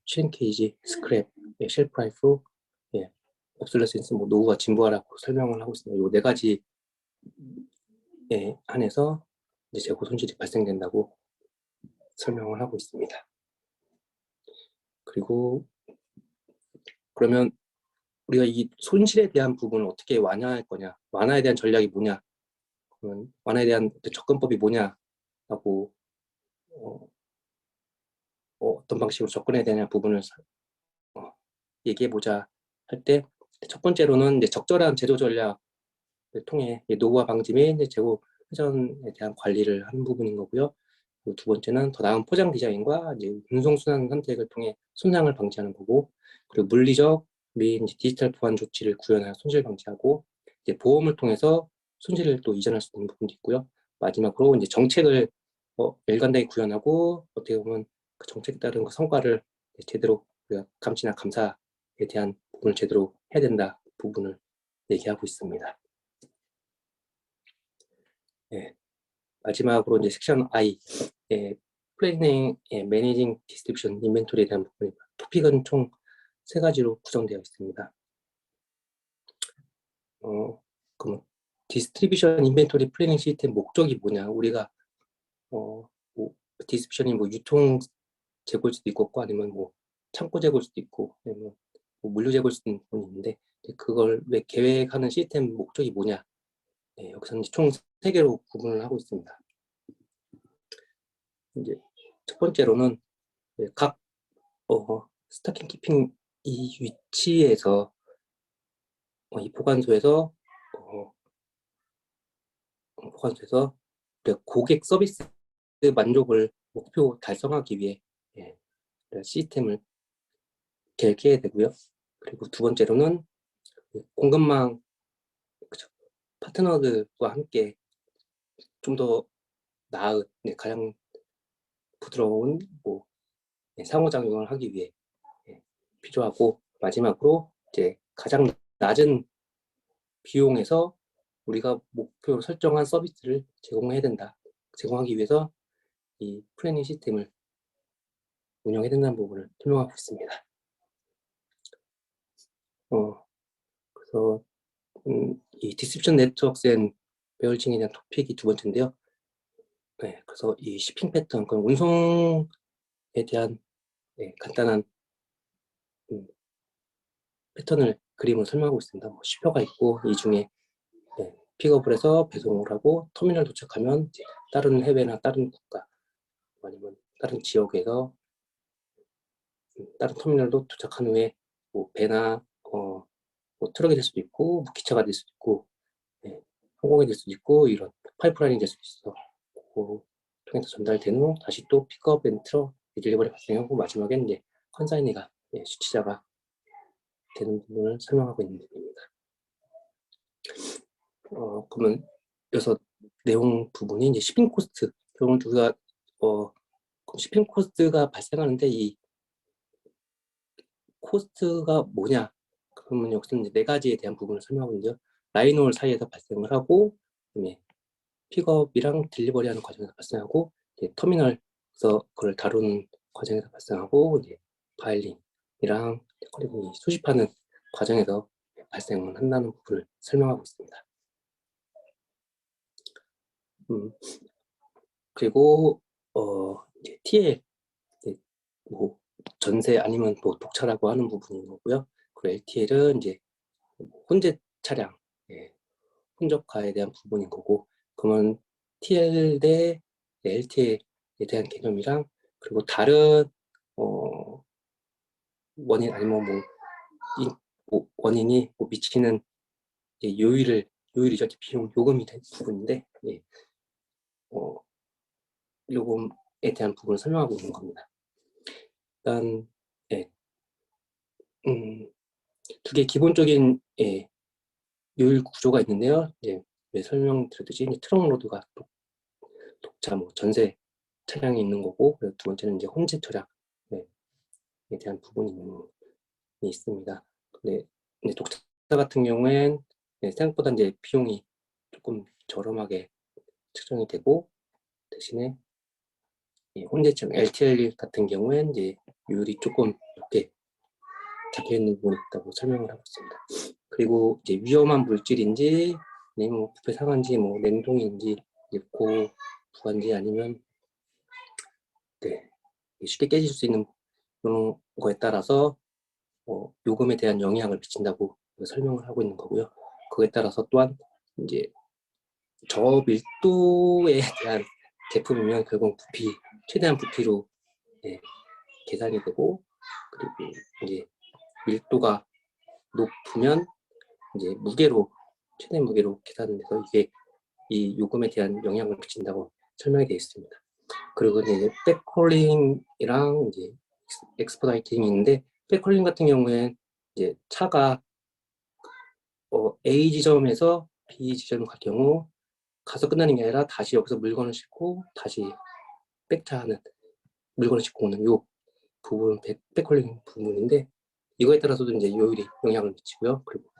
슈링케이지, 스크랩, 쉘프 라이프, 옵솔레센스, 뭐 노후와 진부하라고 설명을 하고 있습니다. 이 4가지 한해서 이제 재고 손실이 발생된다고 설명을 하고 있습니다. 그리고 그러면 우리가 이 손실에 대한 부분을 어떻게 완화할 거냐, 완화에 대한 전략이 뭐냐, 그러면 완화에 대한 접근법이 뭐냐라고 어떤 방식으로 접근해야 되냐 부분을 얘기해보자 할 때 첫 번째로는 이제 적절한 제조 전략을 통해 노후화 방지 및 재고 회전에 대한 관리를 하는 부분인 거고요. 그리고 두 번째는 더 나은 포장 디자인과 이제 운송 순환 선택을 통해 손상을 방지하는 거고, 그리고 물리적 및 디지털 보안 조치를 구현하여 손실 방지하고, 이제 보험을 통해서 손실을 또 이전할 수 있는 부분도 있고요. 마지막으로 이제 정책을 일관되게 구현하고 어떻게 보면 그 정책에 따른 그 성과를 제대로 우리가 감시나 감사에 대한 부분을 제대로 해야 된다 부분을 얘기하고 있습니다. 마지막으로 이제 섹션 I, 플래닝, 매니징, 디스트리뷰션, 인벤토리에 대한 부분입니다. 토픽은 총 3가지로 구성되어 있습니다. 그럼 디스트리뷰션, 인벤토리, 플래닝 시스템 목적이 뭐냐? 우리가 뭐 디스트리뷰션이 뭐 유통 재고일 수도 있고 아니면 뭐 창고 재고일 수도 있고 아니면 뭐 물류 재고일 수도 있는데 그걸 왜 계획하는 시스템 목적이 뭐냐? 여기서는 총 3개로 구분을 하고 있습니다. 이제 첫 번째로는 각 스타킹 키핑 이 위치에서 이 보관소에서 고객 서비스 만족을 목표 달성하기 위해 시스템을 계획해야 되고요. 그리고 두 번째로는 공급망 파트너들과 함께 좀 더 나은 가장 부드러운 상호작용을 하기 위해 필요하고, 마지막으로 이제 가장 낮은 비용에서 우리가 목표로 설정한 서비스를 제공해야 된다. 제공하기 위해서 이 플래닝 시스템을 운영해야 된다는 부분을 설명하고 있습니다. 그래서 이 디스트리뷰션 네트워크스 앤 배열층에 대한 토픽이 두 번째인데요. 그래서 이 shipping 패턴, 운송에 대한 간단한 패턴을 그림으로 설명하고 있습니다. 시표가 있고, 이 중에 픽업을 해서 배송을 하고 터미널 도착하면 이제 다른 해외나 다른 국가 아니면 다른 지역에서 다른 터미널도 도착한 후에 배나 트럭이 될 수도 있고, 기차가 될 수도 있고, 항공이 될 수도 있고, 이런 파이프라인이 될 수도 있어. 그거 통해서 전달된 후 다시 또 픽업 앤 트럭 딜리버리 발생하고, 마지막엔 이제 컨사이니가 수치자가 되는 부분을 설명하고 있는 부분입니다. 그러면 여기서 내용 부분이 이제 shipping 코스트. 그러면 우리가 shipping 코스트가 발생하는데 이 코스트가 뭐냐? 그러면 여기서는 이제 4가지에 대한 부분을 설명하고 있는데요. 라인홀 사이에서 발생을 하고, 그다음에 픽업이랑 딜리버리하는 과정에서 발생하고, 이제 터미널에서 그걸 다루는 과정에서 발생하고, 이제 파일링이랑 그리고 수집하는 과정에서 발생을 한다는 부분을 설명하고 있습니다. 그리고 이제 TL, 전세 아니면 독차라고 하는 부분인 거고요. 그리고 LTL은 이제 혼재 차량, 혼적화에 대한 부분인 거고, 그러면 TL 대 LTL에 대한 개념이랑, 그리고 다른 원인 아니면 원인이 미치는 요율이죠. 비용 요금이 된 부분인데, 요금에 대한 부분을 설명하고 있는 겁니다. 일단 두 개 기본적인 요율 구조가 있는데요. 이제 설명드렸듯이 트럭 로드가 독차, 전세 차량이 있는 거고, 그리고 두 번째는 이제 혼재 차량에 대한 부분이 있습니다. 근데 독차 같은 경우엔 생각보다 이제 비용이 조금 저렴하게 측정이 되고, 대신에 혼재 차량 LTL 같은 경우엔 이제 요율이 조금 높게 잡혀 있는 부분이 있다고 설명을 하고 있습니다. 그리고 이제 위험한 물질인지, 아니면 부패 상한지, 냉동인지, 고부한지, 아니면 쉽게 깨질 수 있는 그런 거에 따라서 요금에 대한 영향을 미친다고 설명을 하고 있는 거고요. 그에 따라서 또한 이제 저밀도에 대한 제품이면 결국 최대한 부피로 계산이 되고, 그리고 이제 밀도가 높으면 이제 최대 무게로 계산돼서 이게 이 요금에 대한 영향을 미친다고 설명이 되어 있습니다. 그리고 이제 백홀링이랑 이제 엑스포다이팅이 있는데, 백홀링 같은 경우에는 이제 차가 A 지점에서 B 지점 갈 경우 가서 끝나는 게 아니라 다시 여기서 물건을 싣고 다시 백차하는, 물건을 싣고 오는 요 부분 백홀링 부분인데, 이거에 따라서도 이제 요율이 영향을 미치고요. 그리고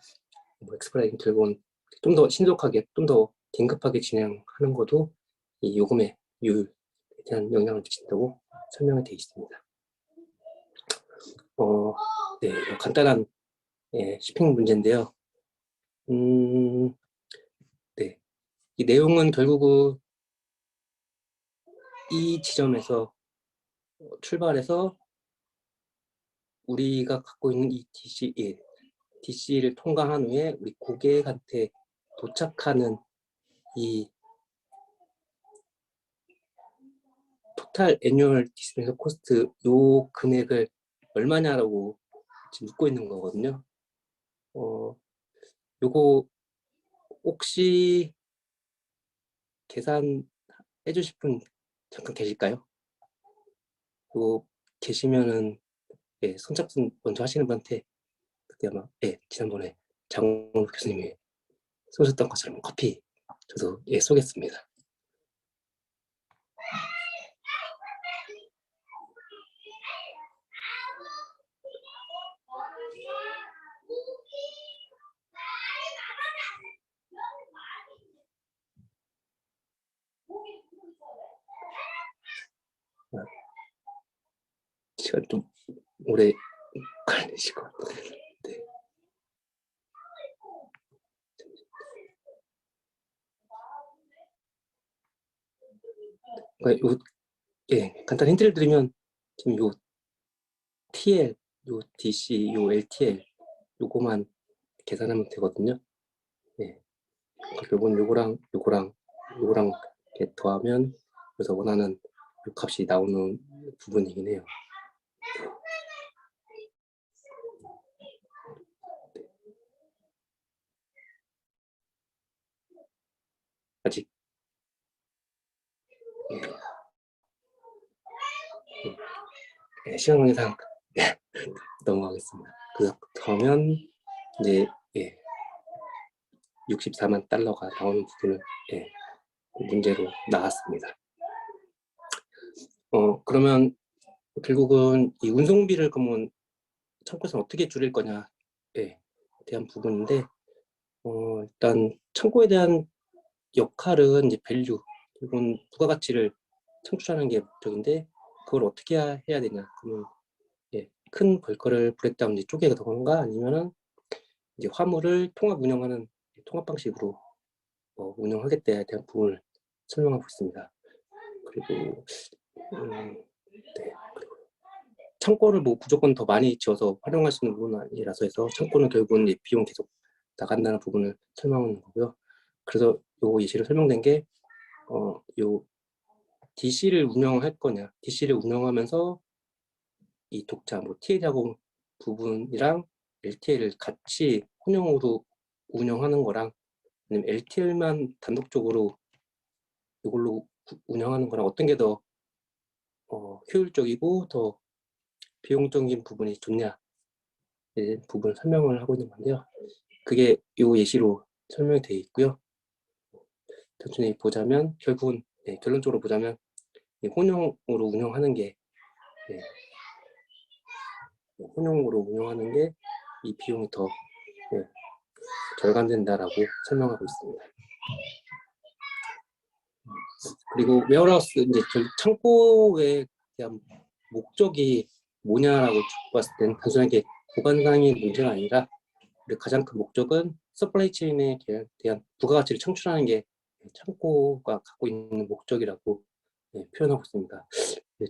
엑스포다이팅 결국은 좀 더 신속하게, 좀 더 긴급하게 진행하는 것도 이 요금의 요율에 대한 영향을 미친다고 설명이 되어 있습니다. 간단한 shipping 문제인데요. 이 내용은 결국은 이 지점에서 출발해서 우리가 갖고 있는 이 DC를 통과한 후에 우리 고객한테 도착하는 이 토탈 애뉴얼 디스펜서 코스트 요 금액을 얼마냐라고 지금 묻고 있는 거거든요. 요거 혹시 계산해 주실 분 잠깐 계실까요? 요 계시면은 예, 선착순 먼저 하시는 분한테 그때 아마 예, 지난번에 장훈 교수님이 쏘셨던 것처럼 커피 저도 예, 쏘겠습니다. 시간 좀 오래 걸리실 것 같아요. 네. 그러니까 요, 예, 간단 힌트를 드리면 지금 요 TL, 요 DC, 요 LTL 요거만 계산하면 되거든요. 예. 결국은 요거랑 이렇게 더하면 그래서 원하는 요 값이 나오는 부분이긴 해요. 아직 예, 시간 관계상 예, 넘어가겠습니다. 그러면 이제 예, 64만 달러가 나오는 부분을 예, 문제로 나왔습니다. 그러면 결국은 이 운송비를 그러면 창고에서 어떻게 줄일 거냐에 대한 부분인데 일단 창고에 대한 역할은 이제 밸류, 이건 부가가치를 창출하는 게 목적인데 그걸 어떻게 해야 되냐? 그러면 예, 큰 벌크를 브레이크다운 이제 쪼개던가 아니면은 이제 화물을 통합 운영하는 통합 방식으로 운영하겠다에 대한 부분을 설명하고 있습니다. 그리고 네, 그리고 창고를 뭐 무조건 더 많이 지어서 활용할 수 있는 부분은 아니라서 해서 창고는 결국은 이제 비용 계속 나간다는 부분을 설명하는 거고요. 그래서 요 예시를 설명된 게 요 DC를 운영할 거냐, DC를 운영하면서 이 독자, 뭐 TA 작업 부분이랑 LTL을 같이 혼용으로 운영하는 거랑 아니면 LTL만 단독적으로 이걸로 운영하는 거랑 어떤 게 더 효율적이고 더 비용적인 부분이 좋냐 부분을 설명을 하고 있는 건데요. 그게 이 예시로 설명이 되어 있고요. 단순히 보자면 결국은 결론적으로 보자면 혼용으로 운영하는 게 혼용으로 운영하는 게 이 비용이 더 절감된다라고 설명하고 있습니다. 그리고 웨어하우스 이제 창고에 대한 목적이 뭐냐라고 봤을 때는 단순하게 보관상의 문제가 아니라 가장 큰 목적은 서플라이 체인에 대한 부가가치를 창출하는 게 창고가 갖고 있는 목적이라고 표현하고 있습니다.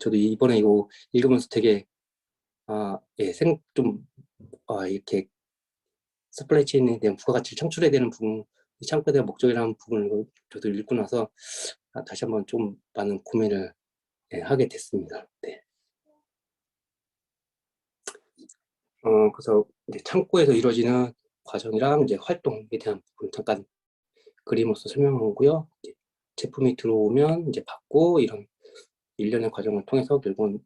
저도 이번에 이거 읽으면서 되게 이렇게 서플라이 체인에 대한 부가가치를 창출해야 되는 부분, 이 창고에 대한 목적이라는 부분을 저도 읽고 나서 다시 한번 좀 많은 고민을 하게 됐습니다. 네. 그래서 이제 창고에서 이루어지는 과정이랑 이제 활동에 대한 부분 잠깐 그림으로서 설명하고요. 제품이 들어오면 이제 받고 이런 일련의 과정을 통해서 결국은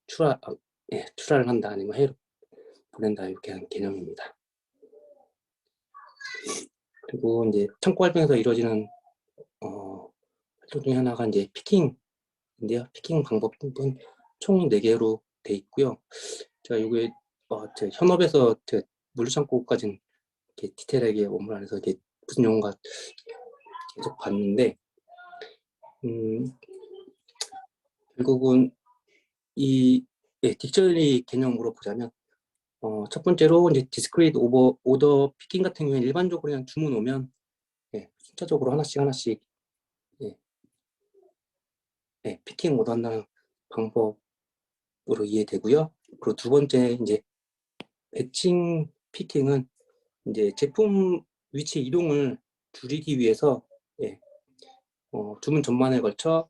출하를 한다 아니면 해외로 보낸다 이렇게 하는 개념입니다. 그리고 이제 창고 활동에서 이루어지는 활동 중에 하나가 이제 피킹인데요. 피킹 방법은 총 4개로 돼 있고요. 제가 이게 제 현업에서 제가 물류창고까지는 이렇게 디테일하게 업무 안에서 이게 무슨 용어가 계속 봤는데 결국은 이 딕셔너리 개념으로 보자면 첫 번째로 이제 디스크리트 오더 피킹 같은 경우에 일반적으로 그냥 주문 오면 순차적으로 하나씩 피킹 오더한다는 방법으로 이해되고요. 그리고 두 번째 이제 배칭 피킹은 이제 제품 위치 이동을 줄이기 위해서 주문 전반에 걸쳐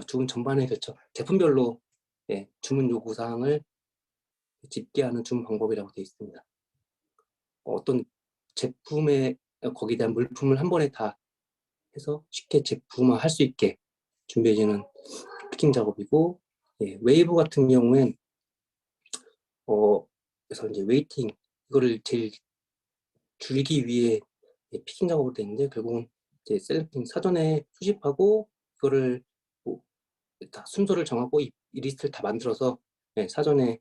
주문 전반에 걸쳐 제품별로 주문 요구 사항을 집계하는 주문 방법이라고 되어 있습니다. 어떤 제품에 거기에 대한 물품을 한 번에 다 해서 쉽게 제품화 할 수 있게 준비해주는 피킹 작업이고, 웨이브 같은 경우엔 그래서 이제 웨이팅 이거를 제일 줄이기 위해 피킹 작업을 되어 있는데, 결국은 이제 셀렉팅 사전에 수집하고 이거를 다 순서를 정하고 이 리스트를 다 만들어서 사전에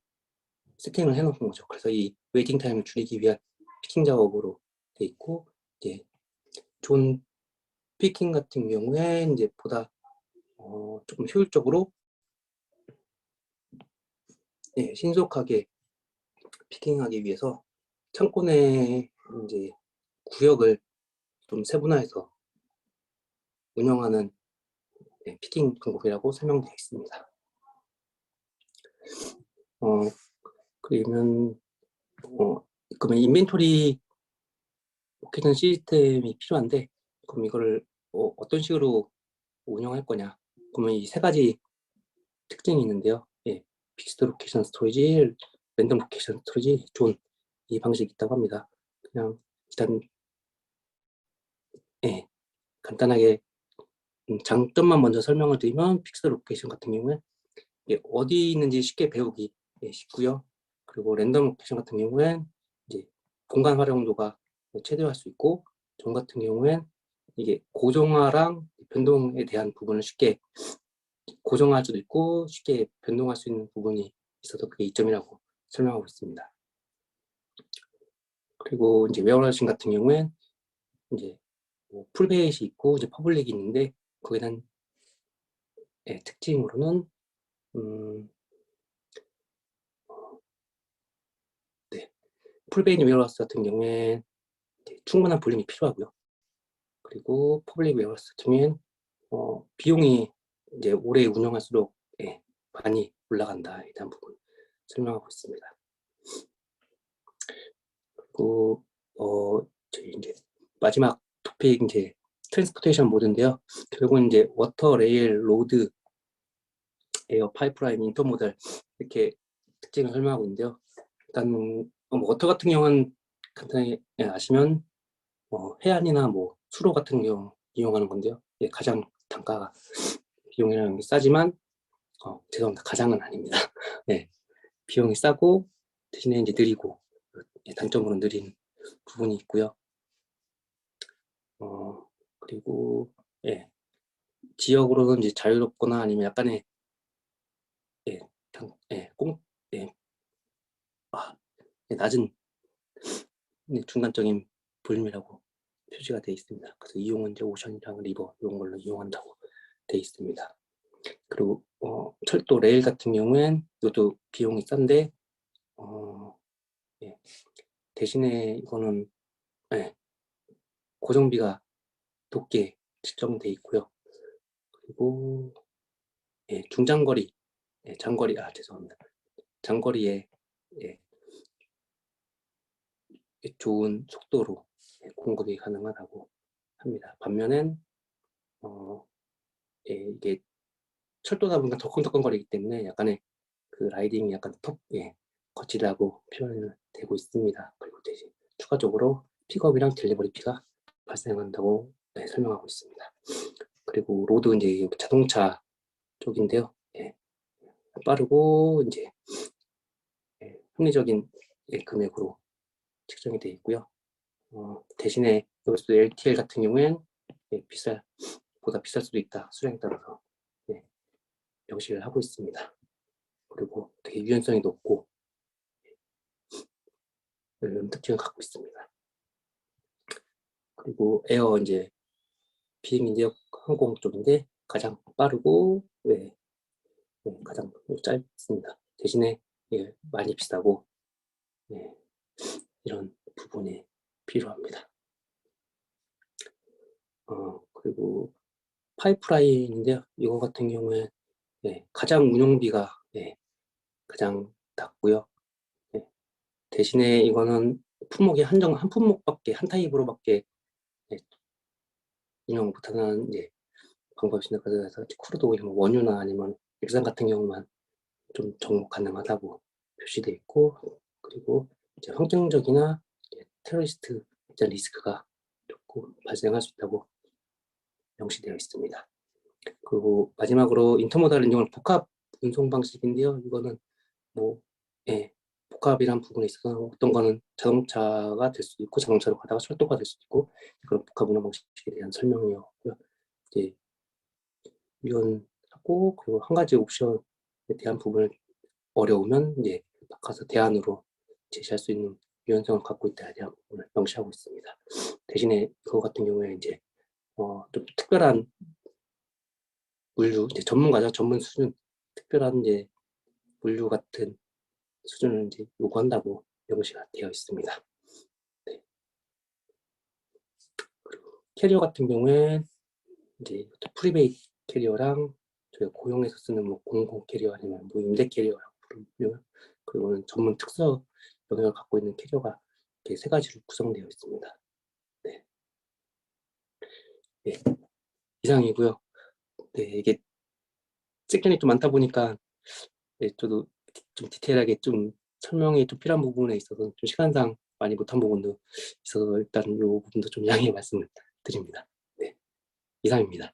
세팅을 해놓은 거죠. 그래서 이 웨이팅 타임을 줄이기 위한 피킹 작업으로 돼 있고, 이제 존 피킹 같은 경우에 이제 보다 조금 효율적으로 신속하게 피킹하기 위해서 창고 내 이제 구역을 좀 세분화해서 운영하는 피킹 방법이라고 설명되어 있습니다. 그러면 인벤토리 로케이션 시스템이 필요한데, 그럼 이거를 어떤 식으로 운영할 거냐? 그러면 이 세 가지 특징이 있는데요. 픽스드 로케이션 스토리지, 랜덤 로케이션 스토리지, 존, 이 방식이 있다고 합니다. 그냥 일단 간단하게 장점만 먼저 설명을 드리면, 픽스드 로케이션 같은 경우에 어디 있는지 쉽게 배우기 쉽고요. 그리고 랜덤 로케이션 같은 경우엔 이제 공간 활용도가 최대화할 수 있고, 존 같은 경우엔 이게 고정화랑 변동에 대한 부분을 쉽게 고정할 수도 있고 쉽게 변동할 수 있는 부분이 있어서 그게 이점이라고 설명하고 있습니다. 그리고 이제 웨어하우싱 같은 경우엔 이제 풀베이스 있고 이제 퍼블릭이 있는데, 거기에 대한 특징으로는 풀베이스 웨어하우스 같은 경우에 충분한 볼륨이 필요하고요. 그리고 퍼블릭 웨어하우스 같은 경우엔 비용이 이제 오래 운영할수록 많이 올라간다에 대한 부분 설명하고 있습니다. 그리고 저희 이제 마지막 토픽 이제 트랜스포테이션 모드인데요. 결국은 이제 워터, 레일, 로드, 에어, 파이프라인, 인터모달 이렇게 특징을 설명하고 있는데요. 일단 워터 같은 경우는 간단히 아시면 해안이나 뭐 수로 같은 경우 이용하는 건데요. 가장 단가가 비용이라는 게 싸지만 죄송합니다. 가장은 아닙니다. 비용이 싸고 대신에 이제 느리고, 단점으로 느린 부분이 있고요. 그리고 지역으로는 이제 자유롭거나 아니면 약간의 낮은 중간적인 볼륨이라고 표시가 되어 있습니다. 그래서 이용은 이제 오션이랑 리버 이런 걸로 이용한다고 되어 있습니다. 그리고 철도 레일 같은 경우엔 이것도 비용이 싼데 대신에 이거는 고정비가 높게 측정돼 있고요. 그리고 중장거리, 장거리, 죄송합니다. 장거리에 좋은 속도로 공급이 가능하다고 합니다. 반면엔 이게 철도다 보니까 덜컹덜컹거리기 때문에 약간의 그 라이딩이 약간 거칠다고 표현이 되고 있습니다. 그리고 대신 추가적으로 픽업이랑 딜리버리 피가 발생한다고 설명하고 있습니다. 그리고 로드 이제 자동차 쪽인데요. 빠르고 이제 합리적인 금액으로 측정이 되어 있고요. 대신에 여기서 LTL 같은 경우엔 보다 비쌀 수도 있다. 수량에 따라서 명시를 하고 있습니다. 그리고 되게 유연성이 높고 이런 특징을 갖고 있습니다. 그리고 에어 이제 비행인데요. 항공 쪽인데 가장 빠르고 가장 짧습니다. 대신에 많이 비싸고 이런 부분이 필요합니다. 그리고 파이프라인인데요. 이거 같은 경우에 가장 운영비가 가장 낮고요. 대신에 이거는 품목이 한 품목밖에 한 타입으로밖에 인용 못하는 방법이 생각해서 쿠르도 그냥 원유나 아니면 액상 같은 경우만 좀 접목 가능하다고 표시되어 있고, 그리고 이제 환경적이나 테러리스트 입장 리스크가 조금 발생할 수 있다고 명시되어 있습니다. 그리고 마지막으로 인터모달 인증은 복합 운송 방식인데요. 이거는 복합이란 부분에 있어서 어떤 거는 자동차가 될 수도 있고 자동차로 가다가 철도가 될 수도 있고 그런 복합 운영 방식에 대한 설명이었고요. 이제 유연하고 그리고 한 가지 옵션에 대한 부분을 어려우면 바꿔서 대안으로 제시할 수 있는 유연성을 갖고 있다에 대한 부분을 명시하고 있습니다. 대신에 그거 같은 경우에 좀 특별한 물류, 전문가죠. 전문 수준, 특별한 물류 같은 수준을 요구한다고 명시가 되어 있습니다. 네. 그리고 캐리어 같은 경우에 프리베이 캐리어랑 저희가 고용해서 쓰는 공공 캐리어 아니면 임대 캐리어라고 부르고요. 그리고는 전문 특수 영역을 갖고 있는 캐리어가 이렇게 세 가지로 구성되어 있습니다. 네. 이상이고요. 이게 세션이 좀 많다 보니까 저도 좀 디테일하게 좀 설명이 좀 필요한 부분에 있어서 좀 시간상 많이 못한 부분도 있어서 일단 이 부분도 좀 양해 말씀을 드립니다. 네, 이상입니다.